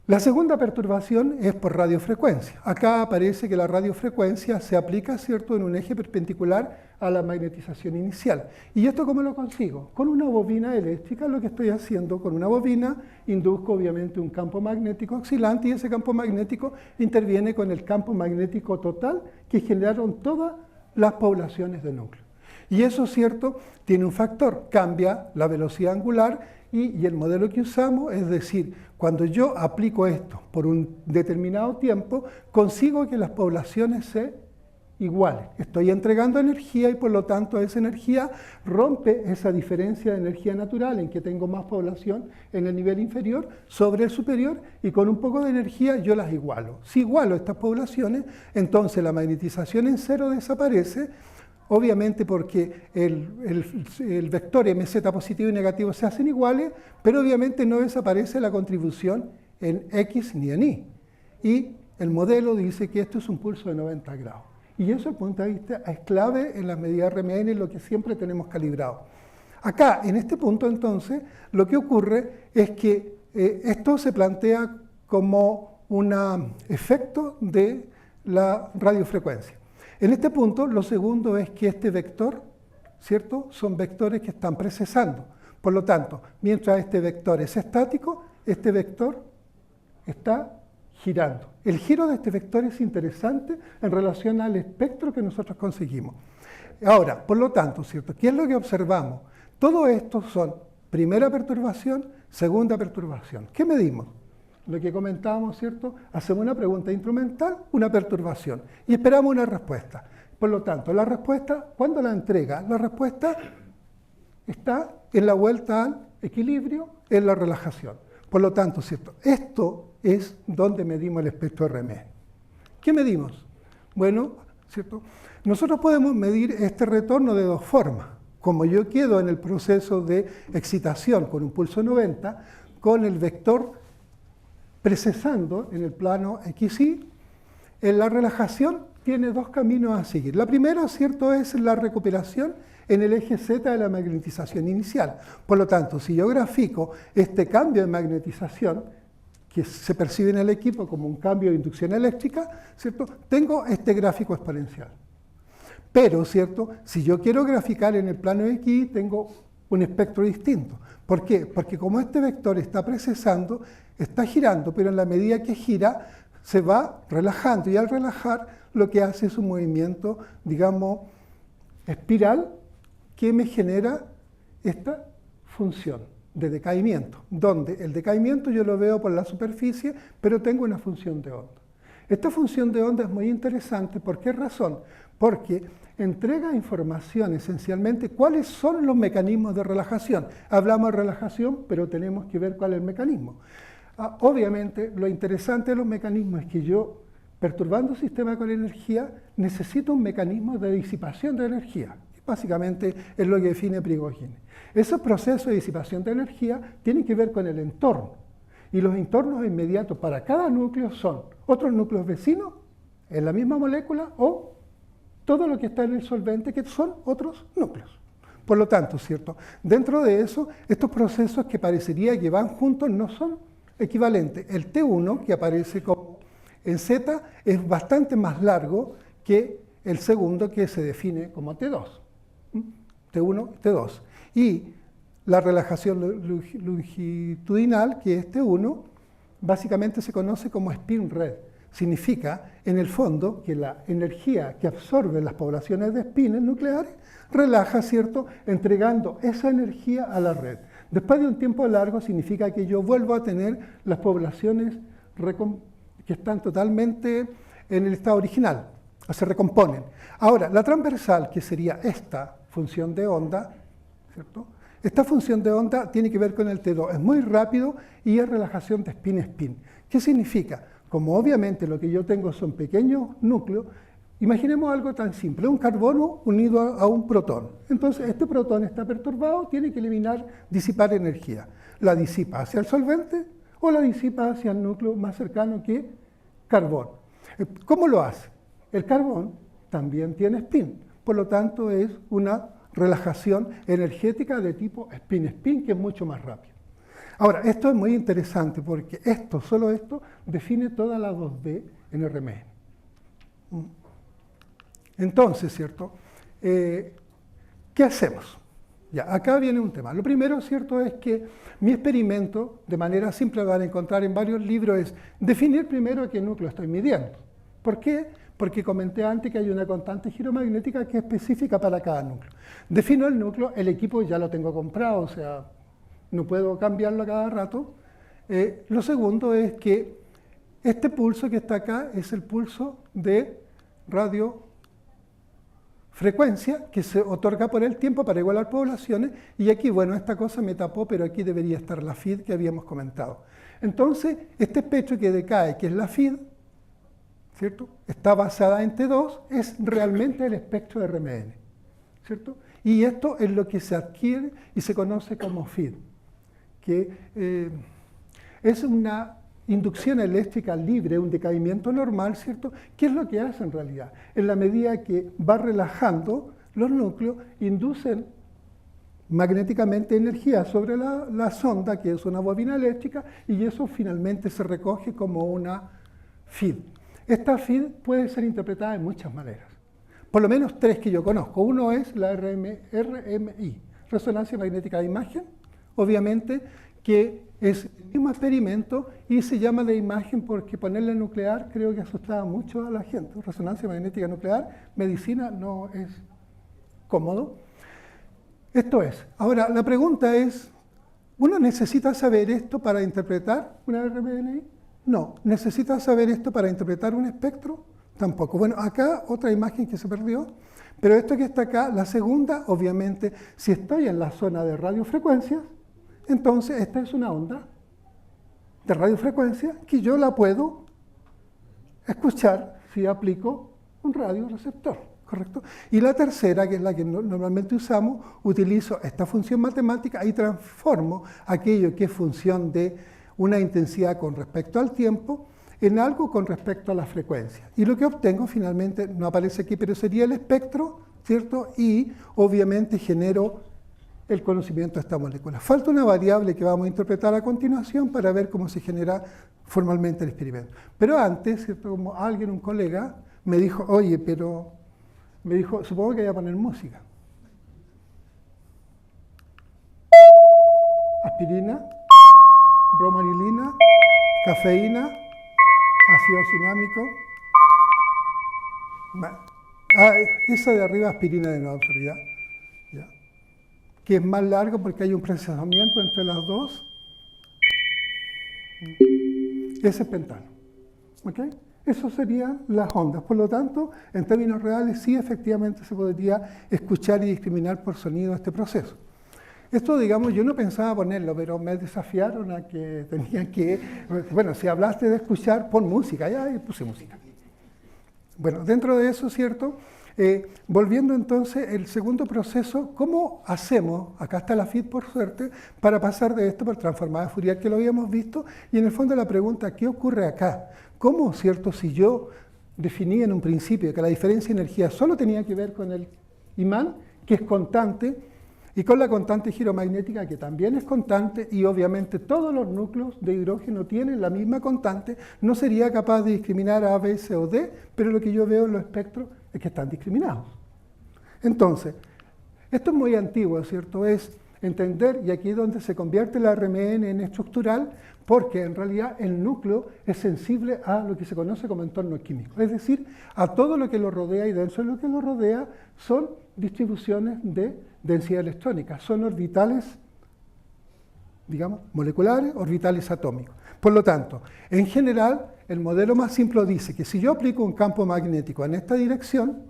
La segunda perturbación es por radiofrecuencia. Acá aparece que la radiofrecuencia se aplica, ¿cierto?, en un eje perpendicular a la magnetización inicial. ¿Y esto cómo lo consigo? Con una bobina eléctrica. Lo que estoy haciendo con una bobina, induzco obviamente un campo magnético oscilante, y ese campo magnético interviene con el campo magnético total que generaron todas las poblaciones de núcleo. Y eso, ¿cierto?, tiene un factor, cambia la velocidad angular, y el modelo que usamos, es decir, cuando yo aplico esto por un determinado tiempo, consigo que las poblaciones se igualen. Estoy entregando energía y por lo tanto esa energía rompe esa diferencia de energía natural en que tengo más población en el nivel inferior sobre el superior, y con un poco de energía yo las igualo. Si igualo estas poblaciones, entonces la magnetización en cero desaparece, obviamente porque el vector MZ positivo y negativo se hacen iguales, pero obviamente no desaparece la contribución en X ni en Y. Y el modelo dice que esto es un pulso de 90 grados. Y eso, desde el punto de vista, es clave en las medidas RMN, lo que siempre tenemos calibrado. Acá, en este punto, entonces, lo que ocurre es que esto se plantea como un efecto de la radiofrecuencia. En este punto, lo segundo es que este vector, ¿cierto?, son vectores que están precesando. Por lo tanto, mientras este vector es estático, este vector está girando. El giro de este vector es interesante en relación al espectro que nosotros conseguimos. Ahora, por lo tanto, ¿cierto?, ¿qué es lo que observamos? Todo esto son primera perturbación, segunda perturbación. ¿Qué medimos? Lo que comentábamos, ¿cierto? Hacemos una pregunta instrumental, una perturbación, y esperamos una respuesta. Por lo tanto, la respuesta, ¿cuándo la entrega? La respuesta está en la vuelta al equilibrio, en la relajación. Por lo tanto, ¿cierto?, esto es donde medimos el espectro RMN. ¿Qué medimos? Bueno, ¿cierto?, nosotros podemos medir este retorno de dos formas. Como yo quedo en el proceso de excitación con un pulso 90, con el vector precesando en el plano XY, en la relajación tiene dos caminos a seguir. La primera, ¿cierto?, es la recuperación en el eje Z de la magnetización inicial. Por lo tanto, si yo grafico este cambio de magnetización, que se percibe en el equipo como un cambio de inducción eléctrica, ¿cierto?, tengo este gráfico exponencial. Pero, ¿cierto?, si yo quiero graficar en el plano X, tengo un espectro distinto. ¿Por qué? Porque como este vector está precesando, está girando, pero en la medida que gira, se va relajando, y al relajar lo que hace es un movimiento, digamos, espiral, que me genera esta función de decaimiento, donde el decaimiento yo lo veo por la superficie, pero tengo una función de onda. Esta función de onda es muy interesante. ¿Por qué razón? Porque entrega información esencialmente cuáles son los mecanismos de relajación. Hablamos de relajación, pero tenemos que ver cuál es el mecanismo. Obviamente, lo interesante de los mecanismos es que yo, perturbando un sistema con energía, necesito un mecanismo de disipación de energía. Básicamente es lo que define Prigogine. Esos procesos de disipación de energía tienen que ver con el entorno. Y los entornos inmediatos para cada núcleo son otros núcleos vecinos en la misma molécula o todo lo que está en el solvente, que son otros núcleos. Por lo tanto, ¿cierto?, dentro de eso, estos procesos que parecería que van juntos no son equivalentes. El T1, que aparece como en Z, es bastante más largo que el segundo, que se define como T2. T1, T2. Y la relajación longitudinal, que es T1, básicamente se conoce como spin red. Significa, en el fondo, que la energía que absorben las poblaciones de espines nucleares relaja, ¿cierto?, entregando esa energía a la red. Después de un tiempo largo significa que yo vuelvo a tener las poblaciones que están totalmente en el estado original, o se recomponen. Ahora, la transversal, que sería esta función de onda, ¿cierto?, esta función de onda tiene que ver con el T2, es muy rápido y es relajación de spin-spin. ¿Qué significa? Como obviamente lo que yo tengo son pequeños núcleos, imaginemos algo tan simple, un carbono unido a un protón. Entonces este protón está perturbado, tiene que eliminar, disipar energía. La disipa hacia el solvente o la disipa hacia el núcleo más cercano, que carbón. ¿Cómo lo hace? El carbón también tiene spin, por lo tanto es una relajación energética de tipo spin-spin, que es mucho más rápido. Ahora, esto es muy interesante porque solo esto, define toda la 2D en RMN. Entonces, ¿cierto?, ¿qué hacemos? Ya, acá viene un tema. Lo primero, ¿cierto?, es que mi experimento, de manera simple, lo van a encontrar en varios libros, es definir primero qué núcleo estoy midiendo. ¿Por qué? Porque comenté antes que hay una constante giromagnética que es específica para cada núcleo. Defino el núcleo, el equipo ya lo tengo comprado, o sea, no puedo cambiarlo a cada rato. Lo segundo es que este pulso que está acá es el pulso de radiofrecuencia que se otorga por el tiempo para igualar poblaciones, y aquí, bueno, esta cosa me tapó, pero aquí debería estar la FID que habíamos comentado. Entonces, este espectro que decae, que es la FID, ¿cierto?, está basada en T2, es realmente el espectro de RMN, ¿cierto? Y esto es lo que se adquiere y se conoce como FID, que es una inducción eléctrica libre, un decaimiento normal, ¿cierto? ¿Qué es lo que hace en realidad? En la medida que va relajando los núcleos, inducen magnéticamente energía sobre la sonda, que es una bobina eléctrica, y eso finalmente se recoge como una FID. Esta FID puede ser interpretada de muchas maneras, por lo menos tres que yo conozco. Uno es la RMI, resonancia magnética de imagen, obviamente que es el mismo experimento y se llama de imagen porque ponerle nuclear creo que asustaba mucho a la gente. Resonancia magnética nuclear, medicina, no es cómodo. Esto es. Ahora, la pregunta es, ¿uno necesita saber esto para interpretar una RMNI? No. ¿Necesita saber esto para interpretar un espectro? Tampoco. Bueno, acá otra imagen que se perdió, pero esto que está acá, la segunda, obviamente, si estoy en la zona de radiofrecuencias, entonces esta es una onda de radiofrecuencia que yo la puedo escuchar si aplico un radioreceptor, ¿correcto? Y la tercera, que es la que normalmente usamos, utilizo esta función matemática y transformo aquello que es función de una intensidad con respecto al tiempo en algo con respecto a la frecuencia. Y lo que obtengo finalmente, no aparece aquí, pero sería el espectro, ¿cierto? Y obviamente genero el conocimiento de esta molécula. Falta una variable que vamos a interpretar a continuación para ver cómo se genera formalmente el experimento. Pero antes, ¿cierto? Como alguien, un colega, me dijo, oye, pero, me dijo, supongo que voy a poner música. Aspirina, bromoanilina, cafeína, ácido cinámico. Esa de arriba, aspirina de nuevo, absorbida, ¿ya? Que es más largo porque hay un procesamiento entre las dos. Ese es pentano. ¿Ok? Eso serían las ondas. Por lo tanto, en términos reales, sí efectivamente se podría escuchar y discriminar por sonido este proceso. Esto, digamos, yo no pensaba ponerlo, pero me desafiaron a que tenía que... Bueno, si hablaste de escuchar, pon música. Ya puse música. Bueno, dentro de eso, ¿cierto? Volviendo entonces, el segundo proceso, ¿cómo hacemos? Acá está la FIT, por suerte, para pasar de esto por transformada de Fourier, que lo habíamos visto, y en el fondo la pregunta, ¿qué ocurre acá? ¿Cómo, cierto, si yo definí en un principio que la diferencia de energía solo tenía que ver con el imán, que es constante, y con la constante giromagnética, que también es constante, y obviamente todos los núcleos de hidrógeno tienen la misma constante, no sería capaz de discriminar A, B, C o D, pero lo que yo veo en los espectros es que están discriminados. Entonces, esto es muy antiguo, ¿cierto? Es entender, y aquí es donde se convierte la RMN en estructural, porque en realidad el núcleo es sensible a lo que se conoce como entorno químico, es decir, a todo lo que lo rodea, y dentro de lo que lo rodea son distribuciones de densidad electrónica, son orbitales, digamos, moleculares, orbitales atómicos. Por lo tanto, en general, el modelo más simple dice que si yo aplico un campo magnético en esta dirección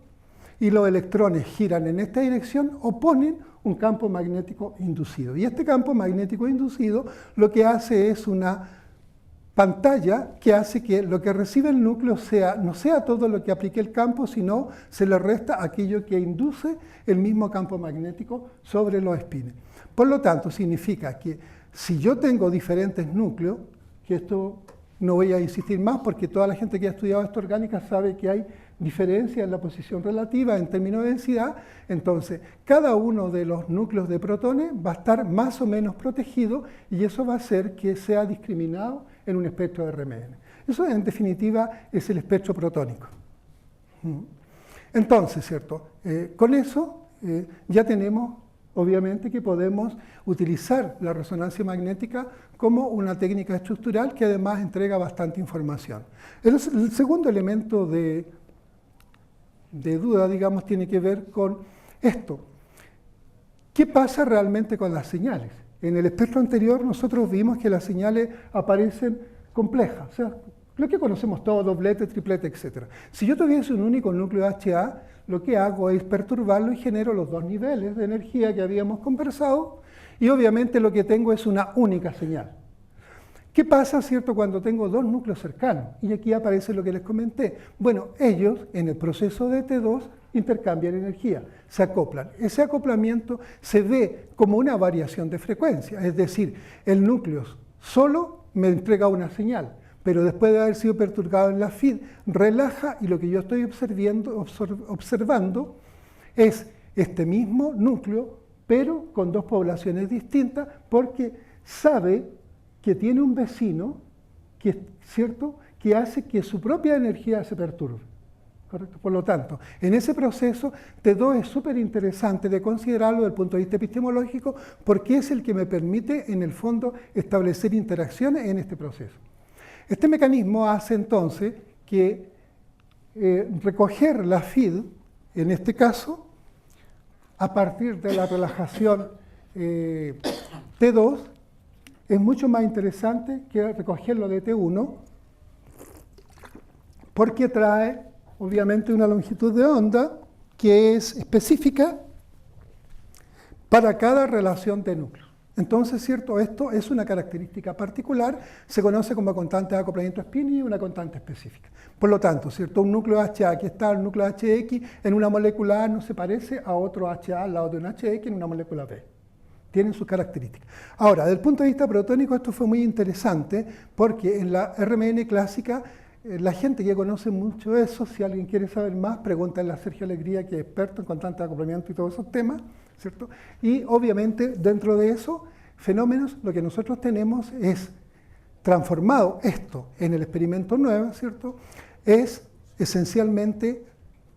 y los electrones giran en esta dirección, oponen un campo magnético inducido. Y este campo magnético inducido lo que hace es una pantalla que hace que lo que recibe el núcleo no sea todo lo que aplique el campo, sino se le resta aquello que induce el mismo campo magnético sobre los espines. Por lo tanto, significa que si yo tengo diferentes núcleos, que esto no voy a insistir más porque toda la gente que ha estudiado esta orgánica sabe que hay diferencia en la posición relativa en términos de densidad, entonces cada uno de los núcleos de protones va a estar más o menos protegido y eso va a hacer que sea discriminado en un espectro de RMN. Eso en definitiva es el espectro protónico. Entonces, ¿cierto? Con eso ya tenemos obviamente que podemos utilizar la resonancia magnética como una técnica estructural que además entrega bastante información. El segundo elemento de duda, digamos, tiene que ver con esto. ¿Qué pasa realmente con las señales? En el espectro anterior nosotros vimos que las señales aparecen complejas, o sea, lo que conocemos todos, doblete, triplete, etc. Si yo tuviese un único núcleo HA, lo que hago es perturbarlo y genero los dos niveles de energía que habíamos conversado y obviamente lo que tengo es una única señal. ¿Qué pasa, cierto, cuando tengo dos núcleos cercanos? Y aquí aparece lo que les comenté. Bueno, ellos en el proceso de T2 intercambian energía, se acoplan. Ese acoplamiento se ve como una variación de frecuencia, es decir, el núcleo solo me entrega una señal, pero después de haber sido perturbado en la FID, relaja y lo que yo estoy observando es este mismo núcleo, pero con dos poblaciones distintas, porque sabe que tiene un vecino ¿cierto?, que hace que su propia energía se perturbe. ¿Correcto? Por lo tanto, en ese proceso, T2 es súper interesante de considerarlo desde el punto de vista epistemológico, porque es el que me permite, en el fondo, establecer interacciones en este proceso. Este mecanismo hace entonces que recoger la FID, en este caso, a partir de la relajación T2, es mucho más interesante que recogerlo de T1, porque trae, obviamente, una longitud de onda que es específica para cada relación de núcleos. Entonces, cierto, esto es una característica particular, se conoce como constante de acoplamiento spin y una constante específica. Por lo tanto, cierto, un núcleo HA, aquí está el núcleo HX, en una molécula A no se parece a otro HA al lado de un HX en una molécula B. Tienen sus características. Ahora, desde el punto de vista protónico, esto fue muy interesante porque en la RMN clásica La gente que conoce mucho eso, si alguien quiere saber más, pregúntale a Sergio Alegría, que es experto en constante de acoplamiento y todos esos temas, ¿cierto? Y obviamente dentro de eso, fenómenos, lo que nosotros tenemos es transformado esto en el experimento 9, ¿cierto? Es esencialmente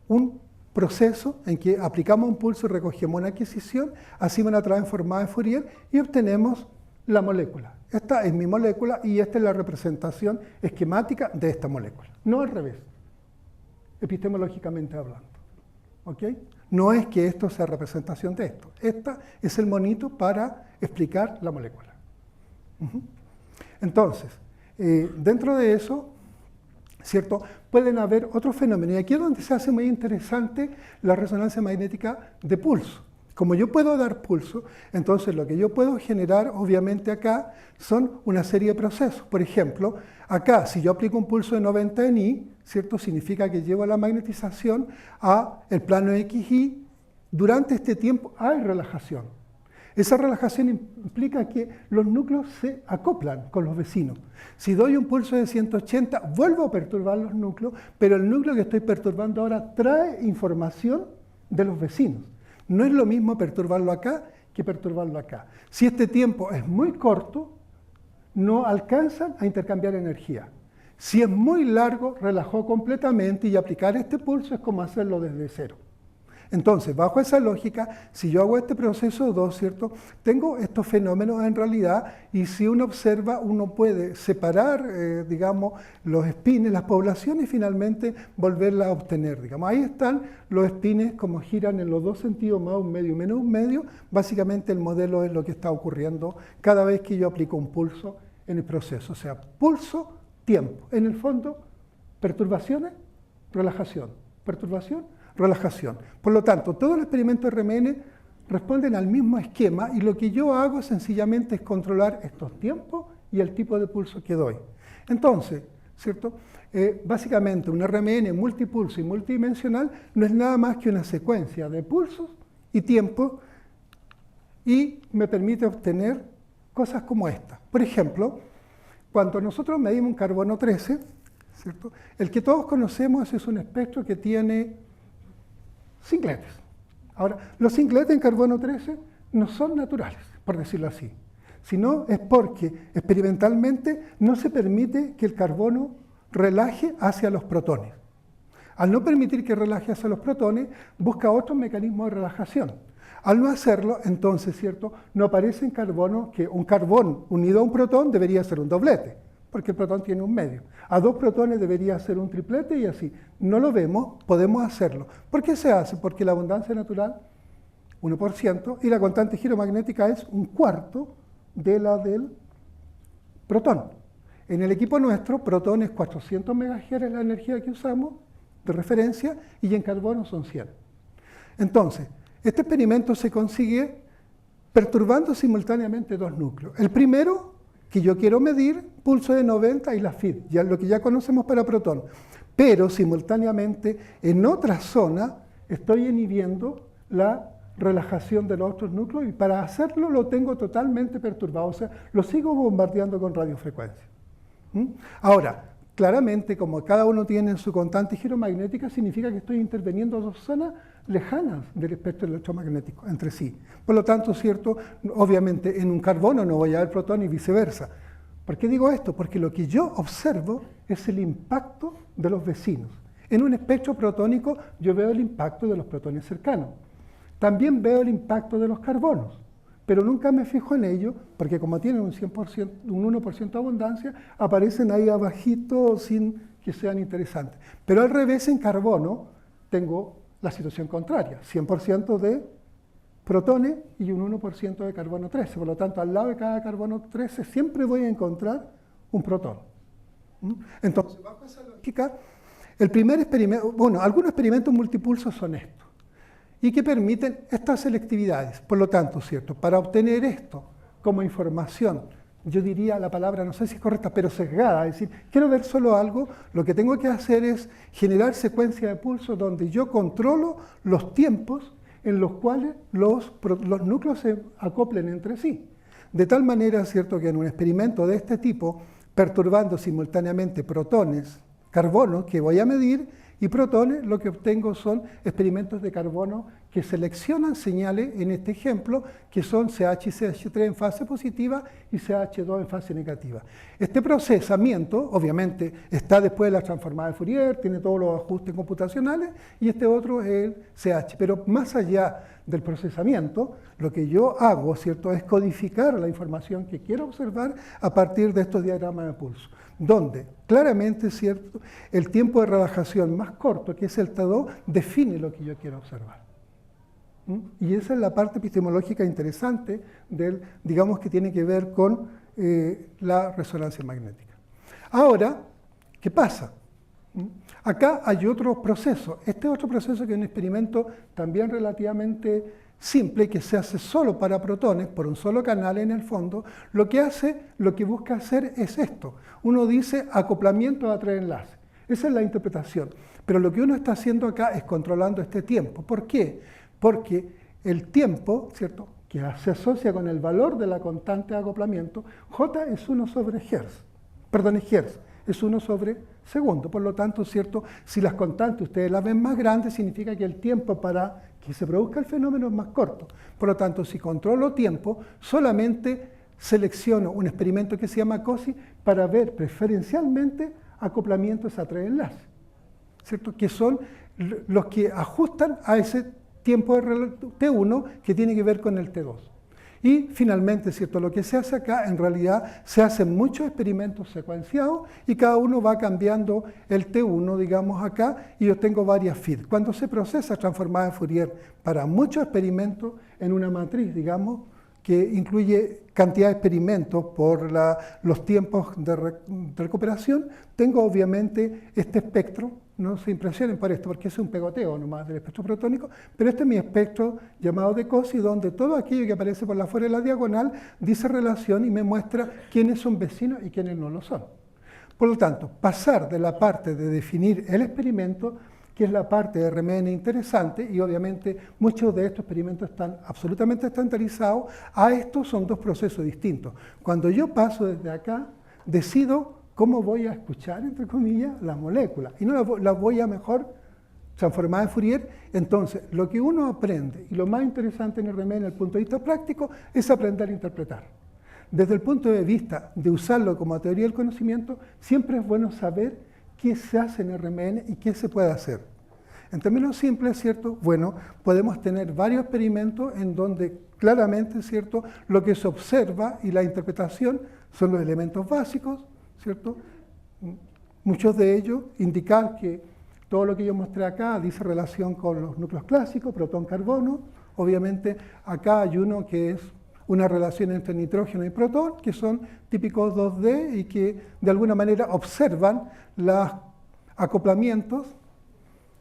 un proceso en que aplicamos un pulso y recogemos una adquisición, hacemos una transformada de Fourier y obtenemos la molécula. Esta es mi molécula y esta es la representación esquemática de esta molécula. No al revés, epistemológicamente hablando. ¿Ok? No es que esto sea representación de esto. Esta es el monito para explicar la molécula. Entonces, dentro de eso, ¿cierto? Pueden haber otros fenómenos. Y aquí es donde se hace muy interesante la resonancia magnética de pulso. Como yo puedo dar pulso, entonces lo que yo puedo generar, obviamente acá, son una serie de procesos. Por ejemplo, acá, si yo aplico un pulso de 90 en I, ¿cierto? Significa que llevo la magnetización a el plano XY. Durante este tiempo hay relajación. Esa relajación implica que los núcleos se acoplan con los vecinos. Si doy un pulso de 180, vuelvo a perturbar los núcleos, pero el núcleo que estoy perturbando ahora trae información de los vecinos. No es lo mismo perturbarlo acá que perturbarlo acá. Si este tiempo es muy corto, no alcanzan a intercambiar energía. Si es muy largo, relajó completamente y aplicar este pulso es como hacerlo desde cero. Entonces, bajo esa lógica, si yo hago este proceso 2, ¿cierto? Tengo estos fenómenos en realidad y si uno observa, uno puede separar, digamos, los espines, las poblaciones y finalmente volverlas a obtener, digamos. Ahí están los espines como giran en los dos sentidos, más un medio y menos un medio. Básicamente el modelo es lo que está ocurriendo cada vez que yo aplico un pulso en el proceso. O sea, pulso, tiempo. En el fondo, perturbaciones, relajación. Perturbación, relajación. Por lo tanto, todos los experimentos RMN responden al mismo esquema y lo que yo hago sencillamente es controlar estos tiempos y el tipo de pulso que doy. Entonces, ¿cierto? Básicamente un RMN multipulso y multidimensional no es nada más que una secuencia de pulsos y tiempos y me permite obtener cosas como esta. Por ejemplo, cuando nosotros medimos un carbono 13, ¿cierto? El que todos conocemos es un espectro que tiene singletes. Ahora, los singletes en carbono 13 no son naturales, por decirlo así, sino es porque experimentalmente no se permite que el carbono relaje hacia los protones. Al no permitir que relaje hacia los protones, busca otro mecanismo de relajación. Al no hacerlo, entonces, ¿cierto? No aparece en carbono que un carbón unido a un protón debería ser un doblete, porque el protón tiene un medio. A dos protones debería ser un triplete y así. No lo vemos, podemos hacerlo. ¿Por qué se hace? Porque la abundancia natural, 1%, y la constante giromagnética es 1/4 de la del protón. En el equipo nuestro, protón es 400 MHz la energía que usamos de referencia y en carbono son 100. Entonces, este experimento se consigue perturbando simultáneamente dos núcleos. El primero, que yo quiero medir, pulso de 90 y la FID, ya lo que ya conocemos para protón. Pero simultáneamente en otra zona estoy inhibiendo la relajación de los otros núcleos y para hacerlo lo tengo totalmente perturbado, o sea, lo sigo bombardeando con radiofrecuencia. Ahora, claramente como cada uno tiene su constante giromagnética, significa que estoy interviniendo dos zonas lejanas del espectro electromagnético entre sí. Por lo tanto, ¿cierto? Obviamente en un carbono no voy a ver protón y viceversa. ¿Por qué digo esto? Porque lo que yo observo es el impacto de los vecinos. En un espectro protónico yo veo el impacto de los protones cercanos. También veo el impacto de los carbonos, pero nunca me fijo en ello, porque como tienen un 100%, un 1% de abundancia, aparecen ahí abajito sin que sean interesantes. Pero al revés, en carbono tengo la situación contraria, 100% de protones y un 1% de carbono 13. Por lo tanto, al lado de cada carbono 13 siempre voy a encontrar un protón. Entonces, bajo esa lógica, el primer experimento, bueno, algunos experimentos multipulsos son estos, y que permiten estas selectividades. Por lo tanto, ¿cierto? Para obtener esto como información, yo diría la palabra, no sé si es correcta, pero sesgada, es decir, quiero ver solo algo, lo que tengo que hacer es generar secuencia de pulsos donde yo controlo los tiempos en los cuales los núcleos se acoplen entre sí. De tal manera, ¿cierto?, que en un experimento de este tipo, perturbando simultáneamente protones, carbono que voy a medir, y protones, lo que obtengo son experimentos de carbono que seleccionan señales, en este ejemplo, que son CH y CH3 en fase positiva y CH2 en fase negativa. Este procesamiento, obviamente, está después de la transformada de Fourier, tiene todos los ajustes computacionales, y este otro es el CH. Pero más allá del procesamiento, lo que yo hago, ¿cierto?, es codificar la información que quiero observar a partir de estos diagramas de pulso, donde claramente, ¿cierto?, el tiempo de relajación más corto, que es el T2, define lo que yo quiero observar. Y esa es la parte epistemológica interesante del, digamos, que tiene que ver con la resonancia magnética. Ahora, ¿qué pasa? Acá hay otro proceso. Este otro proceso que es un experimento también relativamente simple, que se hace solo para protones, por un solo canal en el fondo, lo que busca hacer es esto. Uno dice acoplamiento a tres enlaces. Esa es la interpretación. Pero lo que uno está haciendo acá es controlando este tiempo. ¿Por qué? Porque el tiempo, ¿cierto?, que se asocia con el valor de la constante de acoplamiento, J es 1 sobre Hertz. Perdón, es Hertz. Es 1 sobre segundo. Por lo tanto, ¿cierto?, si las constantes ustedes las ven más grandes, significa que el tiempo para que se produzca el fenómeno es más corto. Por lo tanto, si controlo tiempo, solamente selecciono un experimento que se llama COSY para ver preferencialmente acoplamientos a tres enlaces, ¿cierto?, que son los que ajustan a ese tiempo de T1 que tiene que ver con el T2. Y finalmente, ¿cierto?, lo que se hace acá, en realidad, se hacen muchos experimentos secuenciados y cada uno va cambiando el T1, digamos, acá, y yo tengo varias feeds. Cuando se procesa transformada de Fourier para muchos experimentos en una matriz, digamos, que incluye cantidad de experimentos por los tiempos de recuperación, tengo obviamente este espectro. No se impresionen por esto, porque es un pegoteo nomás del espectro protónico, pero este es mi espectro llamado de COSY, donde todo aquello que aparece por la fuera de la diagonal dice relación y me muestra quiénes son vecinos y quiénes no lo son. Por lo tanto, pasar de la parte de definir el experimento, que es la parte de RMN interesante, y obviamente muchos de estos experimentos están absolutamente estandarizados, a estos son dos procesos distintos. Cuando yo paso desde acá, decido cómo voy a escuchar, entre comillas, las moléculas, y no las voy a mejor transformar en Fourier. Entonces, lo que uno aprende, y lo más interesante en RMN desde el punto de vista práctico, es aprender a interpretar. Desde el punto de vista de usarlo como teoría del conocimiento, siempre es bueno saber qué se hace en RMN y qué se puede hacer. En términos simples, ¿cierto?, bueno, podemos tener varios experimentos en donde claramente, ¿cierto?, lo que se observa y la interpretación son los elementos básicos, ¿cierto? Muchos de ellos indican que todo lo que yo mostré acá dice relación con los núcleos clásicos, protón-carbono. Obviamente acá hay uno que es una relación entre nitrógeno y protón, que son típicos 2D y que de alguna manera observan los acoplamientos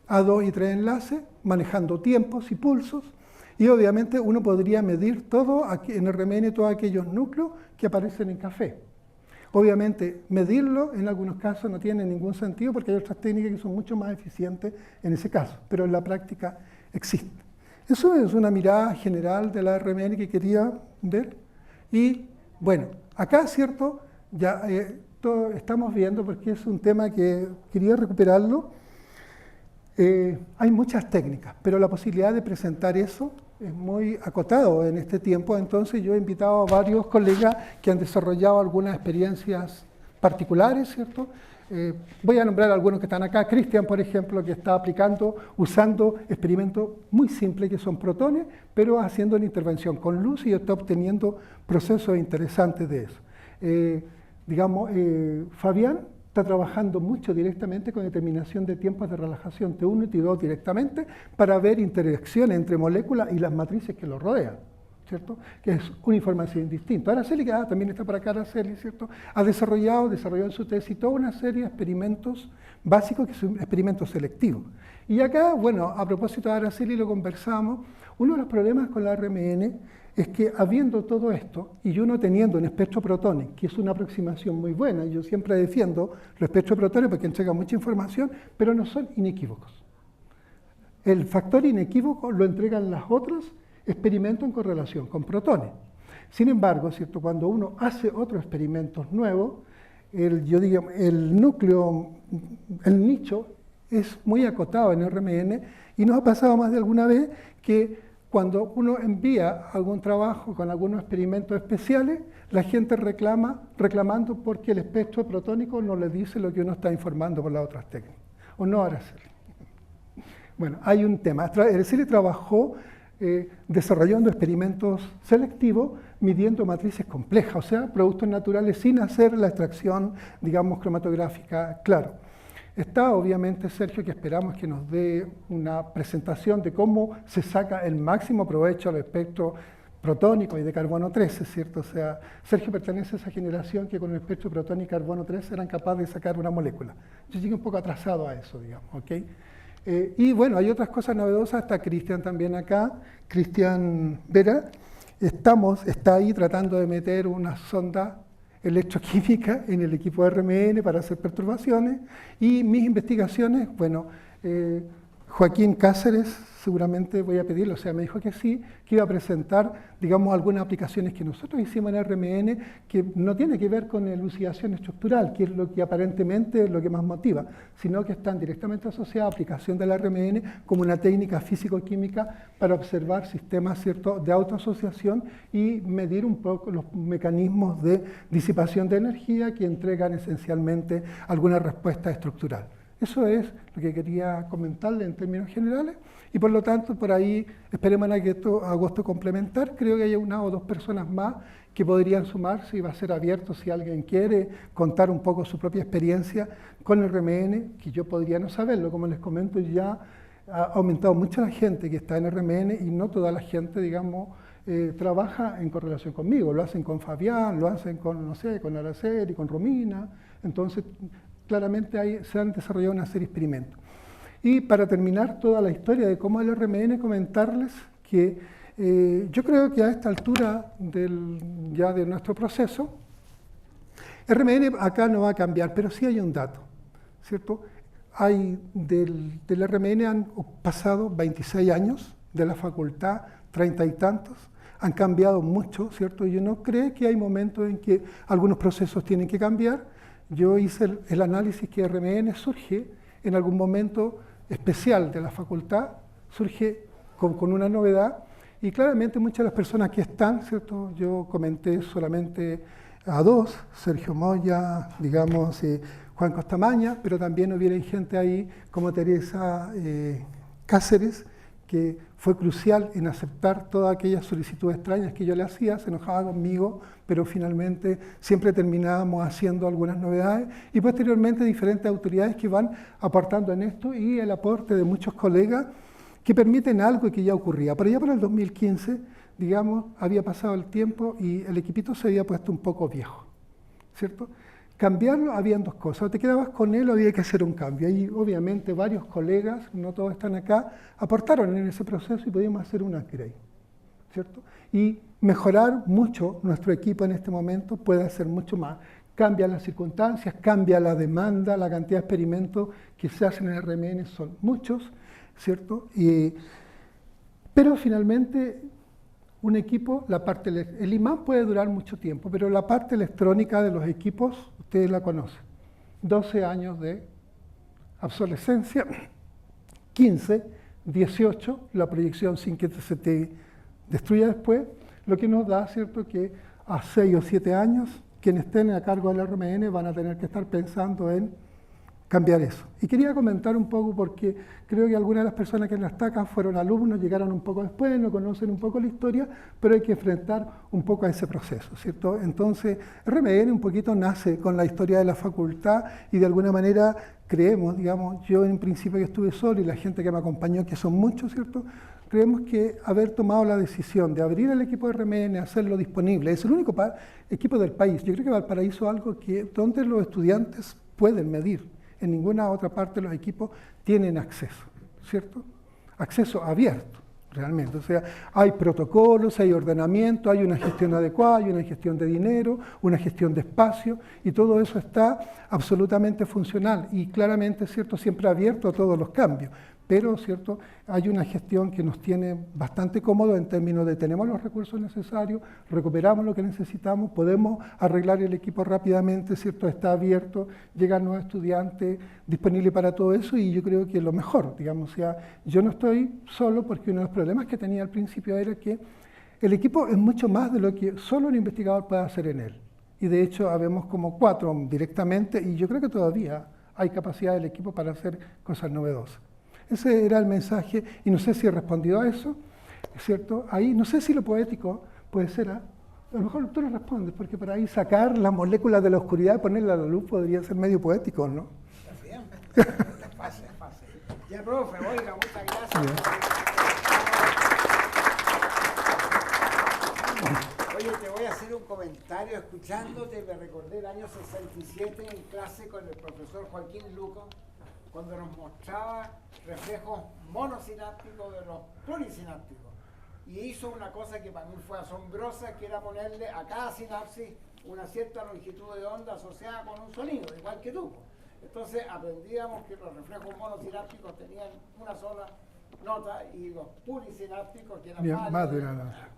a 2 y 3 enlaces, manejando tiempos y pulsos. Y obviamente uno podría medir todo en RMN todos aquellos núcleos que aparecen en café. Obviamente, medirlo en algunos casos no tiene ningún sentido porque hay otras técnicas que son mucho más eficientes en ese caso, pero en la práctica existe. Eso es una mirada general de la RMN que quería ver. Y bueno, acá, ¿cierto?, ya estamos viendo, porque es un tema que quería recuperarlo. Hay muchas técnicas, pero la posibilidad de presentar eso es muy acotado en este tiempo. Entonces yo he invitado a varios colegas que han desarrollado algunas experiencias particulares, ¿cierto? Voy a nombrar algunos que están acá. Cristian, por ejemplo, que está usando experimentos muy simples que son protones, pero haciendo la intervención con luz y está obteniendo procesos interesantes de eso. Fabián está trabajando mucho directamente con determinación de tiempos de relajación T1 y T2 directamente para ver interacciones entre moléculas y las matrices que lo rodean, ¿cierto? Que es una información distinta. Araceli, que también está por acá, Araceli, ¿cierto?, ha desarrollado en su tesis toda una serie de experimentos básicos que son experimentos selectivos. Y acá, bueno, a propósito de Araceli lo conversamos, uno de los problemas con la RMN es que habiendo todo esto, y uno teniendo un espectro protones, que es una aproximación muy buena, yo siempre defiendo los espectros protones porque entregan mucha información, pero no son inequívocos. El factor inequívoco lo entregan los otros experimentos en correlación con protones. Sin embargo, ¿cierto?, cuando uno hace otros experimentos nuevos, el núcleo, el nicho es muy acotado en RMN y nos ha pasado más de alguna vez que cuando uno envía algún trabajo con algunos experimentos especiales, la gente reclamando porque el espectro protónico no le dice lo que uno está informando por las otras técnicas, o no Araceli. Bueno, hay un tema. Araceli trabajó desarrollando experimentos selectivos, midiendo matrices complejas, o sea, productos naturales sin hacer la extracción, digamos, cromatográfica, claro. Está obviamente Sergio, que esperamos que nos dé una presentación de cómo se saca el máximo provecho al espectro protónico y de carbono 13, ¿cierto? O sea, Sergio pertenece a esa generación que con el espectro protónico y carbono 13 eran capaces de sacar una molécula. Yo llegué un poco atrasado a eso, digamos, ¿ok? Y bueno, hay otras cosas novedosas, está Cristian también acá, Cristian Vera, está ahí tratando de meter una sonda electroquímica en el equipo de RMN para hacer perturbaciones, y mis investigaciones, bueno, Joaquín Cáceres, seguramente voy a pedirlo, o sea, me dijo que sí, que iba a presentar, digamos, algunas aplicaciones que nosotros hicimos en RMN que no tiene que ver con elucidación estructural, que es lo que aparentemente es lo que más motiva, sino que están directamente asociadas a aplicación de la RMN como una técnica físico-química para observar sistemas, ¿cierto?, de autoasociación y medir un poco los mecanismos de disipación de energía que entregan esencialmente alguna respuesta estructural. Eso es lo que quería comentarle en términos generales y por lo tanto por ahí esperemos en agosto complementar. Creo que hay una o dos personas más que podrían sumarse y va a ser abierto si alguien quiere contar un poco su propia experiencia con el RMN, que yo podría no saberlo. Como les comento, ya ha aumentado mucho la gente que está en RMN y no toda la gente, digamos, trabaja en correlación conmigo. Lo hacen con Fabián, lo hacen con, no sé, con Araceli, con Romina. Entonces, claramente se han desarrollado una serie de experimentos. Y para terminar toda la historia de cómo es el RMN, comentarles que yo creo que a esta altura ya de nuestro proceso, RMN acá no va a cambiar, pero sí hay un dato, ¿cierto? Del RMN han pasado 26 años, de la facultad 30 y tantos, han cambiado mucho, ¿cierto? Y uno cree que hay momentos en que algunos procesos tienen que cambiar. Yo hice el análisis que RMN surge en algún momento especial de la facultad, surge con una novedad, y claramente muchas de las personas que están, ¿cierto? Yo comenté solamente a dos, Sergio Moya, digamos, Juan Costamaña, pero también hubiera gente ahí como Teresa Cáceres, que fue crucial en aceptar todas aquellas solicitudes extrañas que yo le hacía, se enojaba conmigo, pero finalmente siempre terminábamos haciendo algunas novedades, y posteriormente diferentes autoridades que van aportando en esto, y el aporte de muchos colegas que permiten algo que ya ocurría. Por allá por el 2015, digamos, había pasado el tiempo y el equipito se había puesto un poco viejo, ¿cierto? Cambiarlo, habían dos cosas, o te quedabas con él o había que hacer un cambio. Y obviamente varios colegas, no todos están acá, aportaron en ese proceso y pudimos hacer un upgrade, ¿cierto? Y mejorar mucho nuestro equipo en este momento, puede hacer mucho más. Cambian las circunstancias, cambia la demanda, la cantidad de experimentos que se hacen en RMN son muchos, ¿cierto? Pero finalmente un equipo, el imán puede durar mucho tiempo, pero la parte electrónica de los equipos, ustedes la conocen. 12 años de obsolescencia, 15, 18, la proyección sin que se te destruya después, lo que nos da, ¿cierto?, que a 6 o 7 años, quienes estén a cargo del RMN van a tener que estar pensando en cambiar eso. Y quería comentar un poco porque creo que algunas de las personas que nos atacan fueron alumnos, llegaron un poco después, no conocen un poco la historia, pero hay que enfrentar un poco a ese proceso, ¿cierto? Entonces, RMN un poquito nace con la historia de la facultad y de alguna manera creemos, digamos, yo en principio que estuve solo y la gente que me acompañó, que son muchos, ¿cierto?, creemos que haber tomado la decisión de abrir el equipo de RMN, hacerlo disponible, es el único equipo del país. Yo creo que Valparaíso es algo donde los estudiantes pueden medir. En ninguna otra parte los equipos tienen acceso, ¿cierto? Acceso abierto, realmente. O sea, hay protocolos, hay ordenamiento, hay una gestión adecuada, hay una gestión de dinero, una gestión de espacio, y todo eso está absolutamente funcional y claramente, ¿cierto?, siempre abierto a todos los cambios. pero ¿cierto? Hay una gestión que nos tiene bastante cómodo en términos de tenemos los recursos necesarios, recuperamos lo que necesitamos, podemos arreglar el equipo rápidamente, ¿cierto? Está abierto, llegan nuevos estudiantes, disponible para todo eso y yo creo que es lo mejor, digamos, o sea, yo no estoy solo porque uno de los problemas que tenía al principio era que el equipo es mucho más de lo que solo un investigador puede hacer en él. Y de hecho, habemos como 4 directamente y yo creo que todavía hay capacidad del equipo para hacer cosas novedosas. Ese era el mensaje y no sé si he respondido a eso, ¿es cierto? Ahí, no sé si lo poético puede ser, a lo mejor tú lo respondes, porque por ahí sacar las moléculas de la oscuridad y ponerla a la luz podría ser medio poético, ¿no? Está bien, es fácil. Ya, profe, oiga, muchas gracias. Bien. Oye, te voy a hacer un comentario. Escuchándote, me recordé el año 67 en clase con el profesor Joaquín Luco, cuando nos mostraba reflejos monosinápticos de los plurisinápticos. Y hizo una cosa que para mí fue asombrosa, que era ponerle a cada sinapsis una cierta longitud de onda asociada con un sonido, igual que tú. Entonces aprendíamos que los reflejos monosinápticos tenían una sola nota y los plurisinápticos que eran Bien, más de una nota.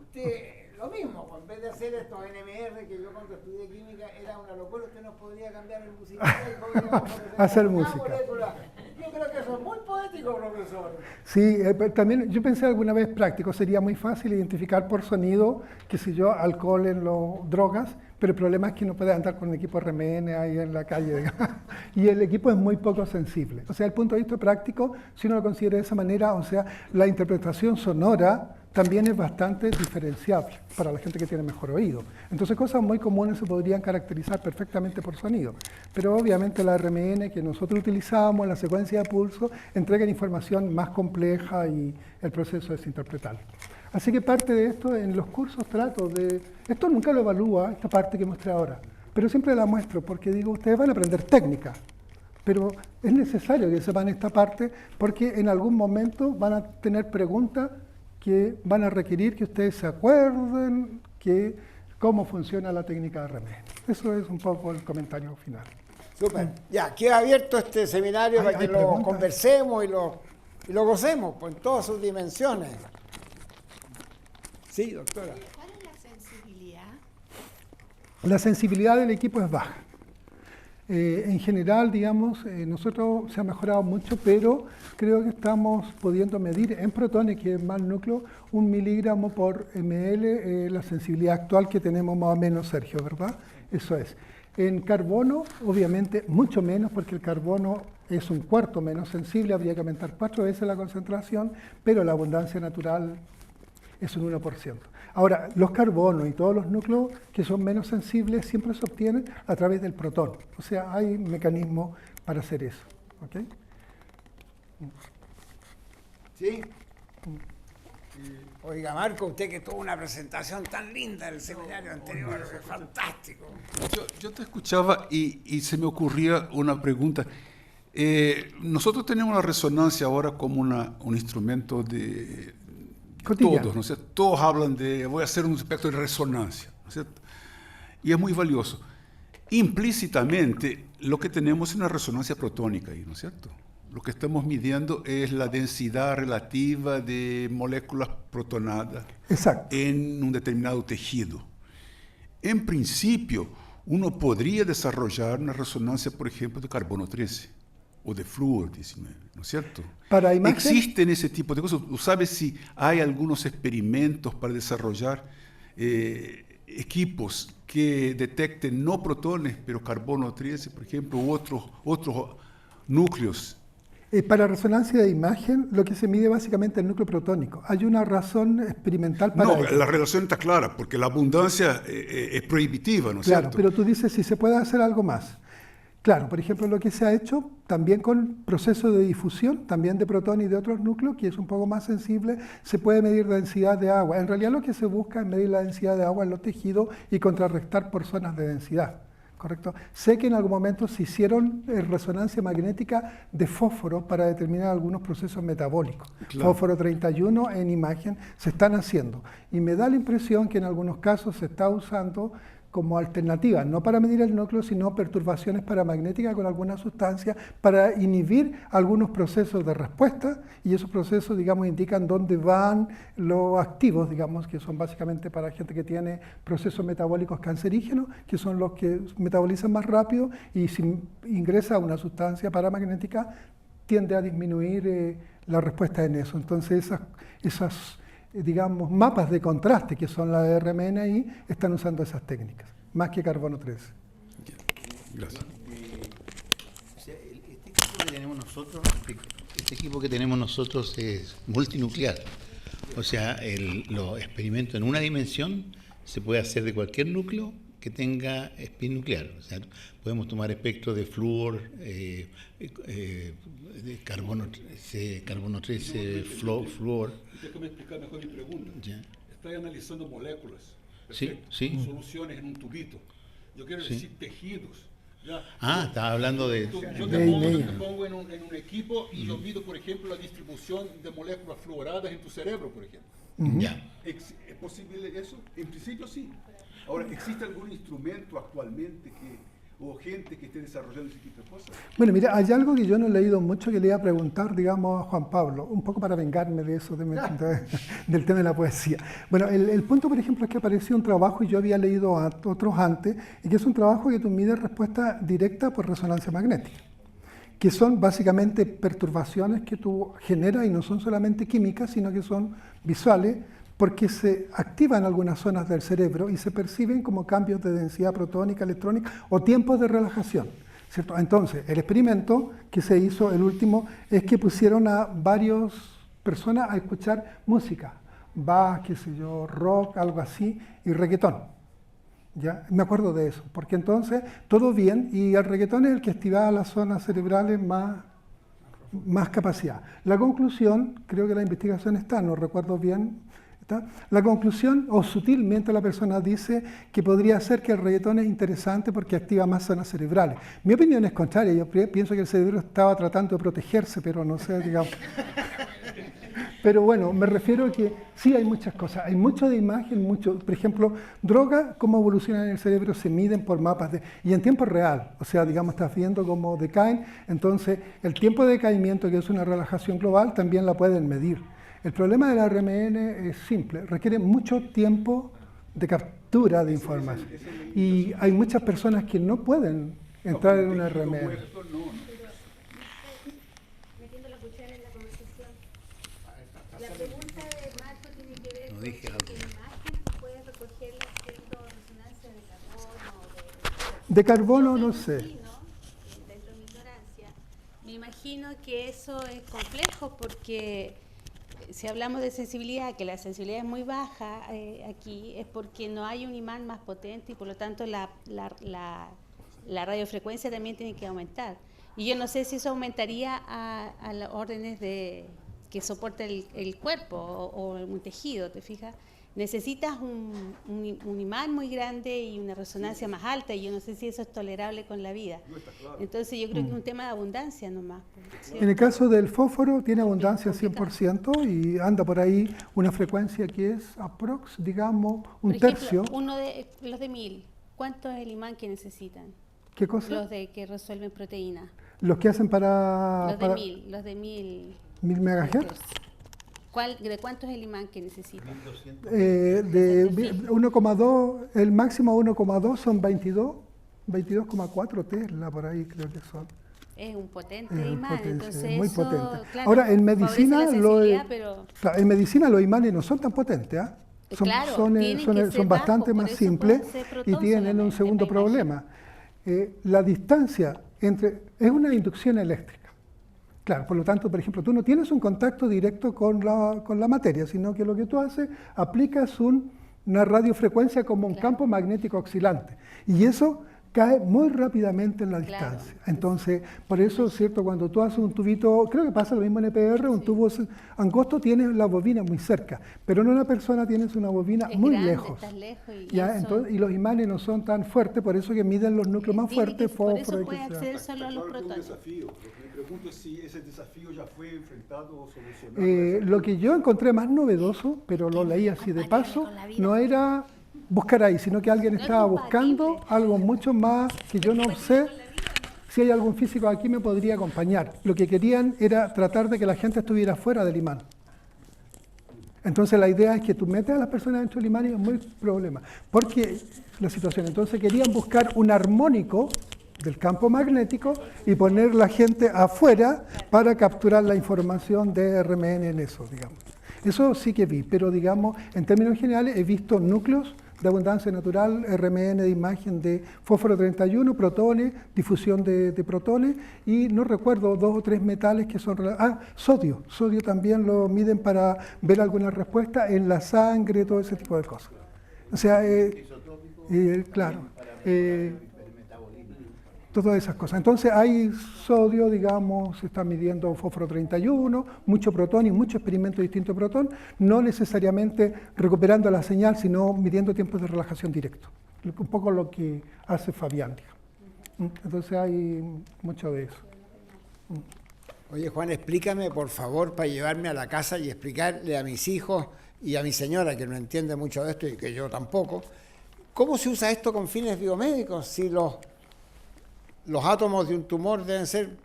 Usted, lo mismo, en vez de hacer estos NMR que yo cuando estudié química era una locura, usted nos podría cambiar el musical y podríamos hacer una música. molécula. Yo creo que eso es muy poético, profesor. Sí, pero también yo pensé alguna vez práctico, sería muy fácil identificar por sonido, qué sé yo, alcohol en las drogas, pero el problema es que no puede andar con un equipo RMN ahí en la calle, digamos. Y el equipo es muy poco sensible. O sea, el punto de vista práctico, si uno lo considera de esa manera, o sea, la interpretación sonora también es bastante diferenciable para la gente que tiene mejor oído. Entonces cosas muy comunes se podrían caracterizar perfectamente por sonido, pero obviamente la RMN que nosotros utilizamos, la secuencia de pulso, entregan información más compleja y el proceso es interpretarlo. Así que parte de esto en los cursos trato de, esto nunca lo evalúa, esta parte que mostré ahora, pero siempre la muestro porque digo, ustedes van a aprender técnica, pero es necesario que sepan esta parte porque en algún momento van a tener preguntas que van a requerir que ustedes se acuerden que cómo funciona la técnica de RMN. Eso es un poco el comentario final. Súper. Ya, queda abierto este seminario para que lo conversemos y lo gocemos pues, en todas sus dimensiones. Sí, doctora. ¿Cuál es la sensibilidad? La sensibilidad del equipo es baja. En general, digamos, nosotros se ha mejorado mucho, pero creo que estamos pudiendo medir en protones, que es más núcleo, 1 miligramo por ml, la sensibilidad actual que tenemos más o menos, Sergio, ¿verdad? Eso es. En carbono, obviamente, mucho menos, porque el carbono es 1/4 menos sensible, habría que aumentar 4 veces la concentración, pero la abundancia natural es un 1%. Ahora, los carbonos y todos los núcleos que son menos sensibles siempre se obtienen a través del protón. O sea, hay mecanismos para hacer eso. ¿Okay? Sí. Oiga, Marco, usted que tuvo una presentación tan linda del seminario anterior, es fantástico. Yo te escuchaba y se me ocurría una pregunta. Nosotros tenemos la resonancia ahora como un instrumento de cotidiano. Todos, ¿no es cierto? Todos hablan de, voy a hacer un espectro de resonancia, ¿no es cierto? Y es muy valioso. Implícitamente, lo que tenemos es una resonancia protónica ahí, ¿no es cierto? Lo que estamos midiendo es la densidad relativa de moléculas protonadas. Exacto. En un determinado tejido. En principio, uno podría desarrollar una resonancia, por ejemplo, de carbono 13 o de flúor 19, ¿no es cierto? Para imagen, ¿Existen ese tipo de cosas? ¿Tú sabes si hay algunos experimentos para desarrollar equipos que detecten no protones, pero carbono 13, por ejemplo, u otros núcleos? Para resonancia de imagen, lo que se mide básicamente es el núcleo protónico. Hay una razón experimental para ello. La relación está clara, porque la abundancia es prohibitiva, ¿no es claro, cierto? Pero tú dices si se puede hacer algo más. Claro, por ejemplo, lo que se ha hecho también con procesos de difusión, también de protones y de otros núcleos, que es un poco más sensible, se puede medir la densidad de agua. En realidad lo que se busca es medir la densidad de agua en los tejidos y contrarrestar por zonas de densidad. ¿Correcto? Sé que en algún momento se hicieron resonancia magnética de fósforo para determinar algunos procesos metabólicos. Claro. Fósforo 31 en imagen se están haciendo. Y me da la impresión que en algunos casos se está usando como alternativas, no para medir el núcleo, sino perturbaciones paramagnéticas con alguna sustancia para inhibir algunos procesos de respuesta, y esos procesos, digamos, indican dónde van los activos, digamos, que son básicamente para gente que tiene procesos metabólicos cancerígenos, que son los que metabolizan más rápido, y si ingresa una sustancia paramagnética tiende a disminuir la respuesta en eso. Entonces esas digamos, mapas de contraste, que son la de RMNI, están usando esas técnicas, más que carbono 13. Gracias. Este equipo que tenemos nosotros es multinuclear. O sea, los experimentos en una dimensión se puede hacer de cualquier núcleo que tenga spin nuclear. O sea, podemos tomar espectros de flúor, de carbono 13, flúor. Déjame explicar mejor mi pregunta. Ya. Estoy analizando moléculas. Sí, sí. Soluciones en un tubito. Yo quiero Sí. decir tejidos. ¿Ya? Estaba hablando de... Yo te pongo en un equipo y yo mido, por ejemplo, la distribución de moléculas fluoradas en tu cerebro, por ejemplo. Ya. ¿Es posible eso? En principio sí. Ahora, ¿existe algún instrumento actualmente o gente que esté desarrollando ese tipo de cosas? Bueno, mira, hay algo que yo no he leído mucho que le iba a preguntar, digamos, a Juan Pablo, un poco para vengarme de eso, del tema de la poesía. Bueno, el punto, por ejemplo, es que apareció un trabajo, y yo había leído a otros antes, y que es un trabajo que tú mides respuesta directa por resonancia magnética, que son básicamente perturbaciones que tú generas, y no son solamente químicas, sino que son visuales, porque se activan algunas zonas del cerebro y se perciben como cambios de densidad protónica, electrónica o tiempos de relajación, ¿cierto? Entonces, el experimento que se hizo, el último, es que pusieron a varias personas a escuchar música, Bach, qué sé yo, rock, algo así, y reggaetón. ¿Ya? Me acuerdo de eso, porque entonces todo bien, y el reggaetón es el que activaba las zonas cerebrales más capacidad. La conclusión, creo que la investigación está, no recuerdo bien. La conclusión, o sutilmente la persona dice que podría ser que el reggaetón es interesante porque activa más zonas cerebrales. Mi opinión es contraria, yo pienso que el cerebro estaba tratando de protegerse, pero no sé, digamos. Pero bueno, me refiero a que sí hay muchas cosas, hay mucho de imagen, mucho, por ejemplo, drogas, cómo evolucionan en el cerebro, se miden por mapas, y en tiempo real, o sea, digamos, estás viendo cómo decaen, entonces el tiempo de decaimiento, que es una relajación global, también la pueden medir. El problema de la RMN es simple, requiere mucho tiempo de captura de información. Y hay muchas personas que no pueden entrar en una RMN. Metiendo la cuchara en la conversación. La pregunta de Marco tiene que ver con dije que algo. la imagen puede recoger la resonancia de carbono o De carbono Yo me no sé. imagino, dentro de mi ignorancia, me imagino que eso es complejo porque si hablamos de sensibilidad, que la sensibilidad es muy baja aquí, es porque no hay un imán más potente y por lo tanto la radiofrecuencia también tiene que aumentar. Y yo no sé si eso aumentaría a las órdenes que soporta el cuerpo o un tejido, ¿te fijas? Necesitas un imán muy grande y una resonancia más alta, y yo no sé si eso es tolerable con la vida. Entonces yo creo que es un tema de abundancia nomás. ¿Sí? En el caso del fósforo tiene abundancia 100% y anda por ahí una frecuencia que es aprox, digamos, un Por ejemplo, tercio. los de 1000, ¿cuánto es el imán que necesitan? ¿Qué cosa? Los de que resuelven proteínas. Los que hacen para... Los de 1000. 1000 megahertz. ¿De cuánto es el imán que necesitan? De 1,2, el máximo 1,2 son 22,4 Tesla, por ahí creo que son. Es un potente Es imán, potencia, entonces muy eso, potente. claro, Ahora, en favorece medicina, la sensibilidad, pero claro, en medicina los imanes no son tan potentes, ¿ah? Claro, son tienen que ser bastante bajos, más por eso simples pueden ser y protón tienen un solamente, segundo me imagino. problema. La distancia es una inducción eléctrica. Claro, por lo tanto, por ejemplo, tú no tienes un contacto directo con la materia, sino que lo que tú haces, aplicas una radiofrecuencia como un campo magnético oscilante. Y eso cae muy rápidamente en la distancia. Entonces, por eso, ¿cierto? Cuando tú haces un tubito, creo que pasa lo mismo en EPR, un tubo angosto, tienes la bobina muy cerca, pero en una persona tienes una bobina es muy grande, lejos. estás lejos Ya, entonces, y los imanes no son tan fuertes, por eso que miden los núcleos más fuertes, por eso fósforo y puede que sea. acceder solo a los Claro que es un protones. desafío. Lo que me pregunto es si ese desafío ya fue enfrentado o solucionado. Lo que yo encontré más novedoso, pero lo leí así de paso, no era buscar ahí, sino que alguien No es estaba compatible. buscando algo mucho más que yo no sé. Si hay algún físico aquí me podría acompañar. Lo que querían era tratar de que la gente estuviera fuera del imán. Entonces la idea es que tú metes a las personas dentro del imán y es muy problema. Porque la situación, entonces querían buscar un armónico del campo magnético y poner la gente afuera para capturar la información de RMN en eso, digamos. Eso sí que vi, pero digamos, en términos generales he visto núcleos de abundancia natural, RMN de imagen de fósforo 31, protones, difusión de protones, y no recuerdo 2 o 3 metales que son... sodio. Sodio también lo miden para ver alguna respuesta en la sangre, todo ese tipo de cosas. O sea, claro, todas esas cosas. Entonces hay sodio, digamos, se está midiendo fósforo 31, mucho protón y mucho experimento de distinto protón, no necesariamente recuperando la señal, sino midiendo tiempos de relajación directo. Un poco lo que hace Fabián, digamos. Entonces hay mucho de eso. Oye, Juan, explícame, por favor, para llevarme a la casa y explicarle a mis hijos y a mi señora, que no entiende mucho de esto y que yo tampoco, ¿cómo se usa esto con fines biomédicos? Si los átomos de un tumor deben ser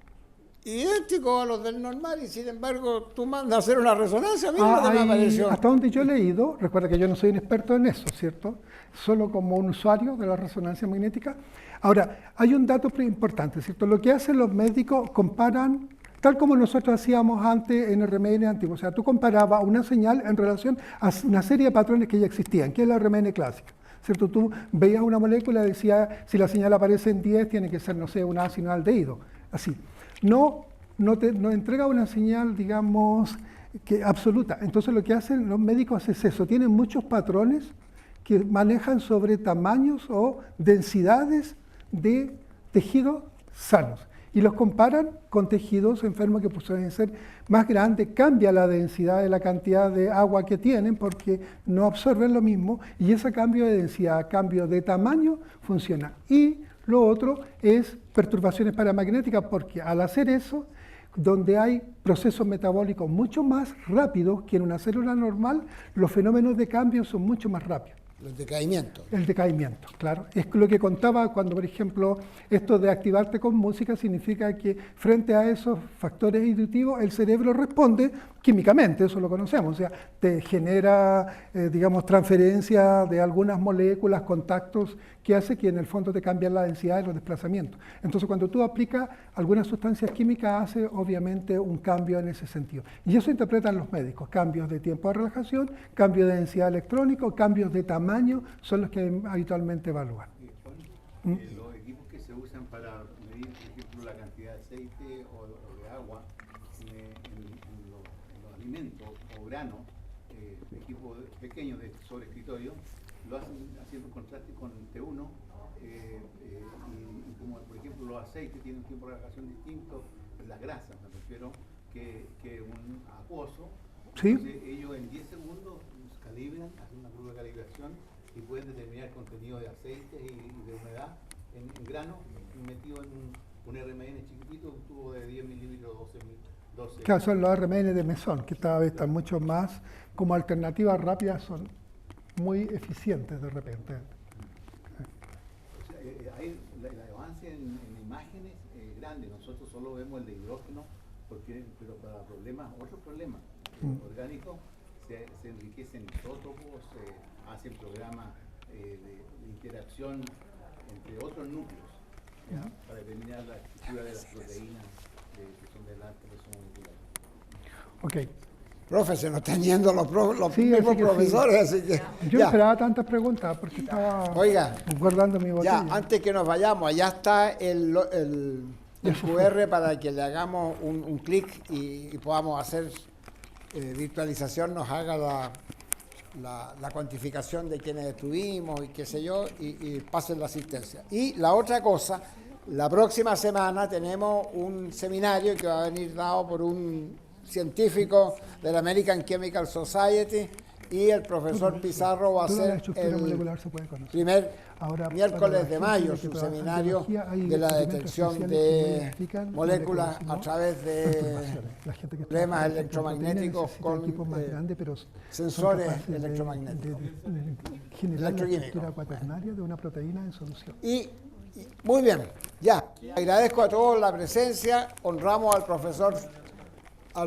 idénticos a los del normal y sin embargo tú mandas a hacer una resonancia. A mí no me pareció. Hasta donde yo he leído, recuerda que yo no soy un experto en eso, ¿cierto? Solo como un usuario de la resonancia magnética. Ahora, hay un dato importante, ¿cierto? Lo que hacen los médicos, comparan, tal como nosotros hacíamos antes en RMN antiguo. O sea, tú comparabas una señal en relación a una serie de patrones que ya existían, que es la RMN clásica. ¿Cierto? Tú veías una molécula y decías, si la señal aparece en 10, tiene que ser, no sé, un ácido aldehído. Así. No entrega una señal, digamos, que absoluta. Entonces lo que hacen los médicos es eso. Tienen muchos patrones que manejan sobre tamaños o densidades de tejidos sanos. Y los comparan con tejidos enfermos que pueden ser más grandes, cambia la densidad de la cantidad de agua que tienen porque no absorben lo mismo y ese cambio de densidad, cambio de tamaño funciona. Y lo otro es perturbaciones paramagnéticas porque al hacer eso, donde hay procesos metabólicos mucho más rápidos que en una célula normal, los fenómenos de cambio son mucho más rápidos. El decaimiento. El decaimiento, claro. Es lo que contaba cuando, por ejemplo, esto de activarte con música significa que frente a esos factores inductivos el cerebro responde químicamente, eso lo conocemos, o sea, te genera, digamos, transferencia de algunas moléculas, contactos, que hace que en el fondo te cambien la densidad de los desplazamientos. Entonces, cuando tú aplicas algunas sustancias químicas, hace obviamente un cambio en ese sentido. Y eso interpretan los médicos, cambios de tiempo de relajación, cambio de densidad electrónica, cambios de tamaño, son los que habitualmente evalúan. Los equipos que se usan para medir, por ejemplo, la cantidad de aceite o de agua en los alimentos o granos, equipos pequeños sobre escritorio, lo hacen haciendo contraste con T1 y como por ejemplo los aceites tienen un tiempo de relajación distinto, las grasas me refiero, que un acuoso. ¿Sí? Entonces ellos en 10 segundos calibran, hacen una prueba de calibración y pueden determinar el contenido de aceites y de humedad en grano metido en un RMN chiquitito, un tubo de 10 milímetros, 12. Claro, son los RMN de mesón, que cada vez están mucho más, como alternativas rápidas, son muy eficientes de repente. O sea, el avance en imágenes es grande. Nosotros solo vemos el de hidrógeno, pero para otros problemas orgánicos se enriquecen isótopos, se hacen programas de interacción entre otros núcleos, ¿ya? Para determinar la estructura de las proteínas que son del alto peso molecular. Ok. Profe, se nos están yendo los Sí, mismos así que profesores, sí. así que... Yo ya. esperaba tantas preguntas porque estaba Oiga, guardando mi botella. ya, antes que nos vayamos, allá está el QR para que le hagamos un clic y podamos hacer virtualización, nos haga la cuantificación de quienes estuvimos y qué sé yo, y pasen la asistencia. Y la otra cosa, la próxima semana tenemos un seminario que va a venir dado por un científico de la American Chemical Society y el profesor Pizarro va a Toda la ser estructura el molecular se puede conocer. primer Ahora, miércoles para de la mayo gente su que trabaja en seminario biología, hay de la elementos detección especiales que de identifican moléculas moléculas, a ¿no? través de Perturbaciones. La gente que problemas trabaja, por ejemplo, en electromagnéticos proteínas con necesita equipos más grandes, pero son sensores capaces de electromagnéticos. generar la Electroquímicos. estructura cuaternaria de una proteína en solución. Y muy bien, ya. Agradezco a todos la presencia, honramos al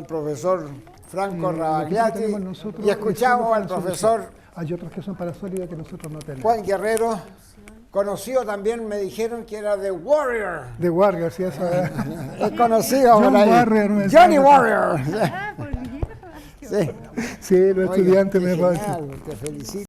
profesor Franco Lo que Ravagliati tenemos nosotros y es escuchamos solo al para profesor solución. Hay otros que son para sólidos que nosotros no tenemos. Juan Guerrero, conocido también, me dijeron que era The Warrior. De Warrior, sí, eso es. Es conocido John por ahí. Warrior, me Johnny decían. Warrior. Sí. Sí, los Oye, estudiantes qué me pasan. genial, te felicito.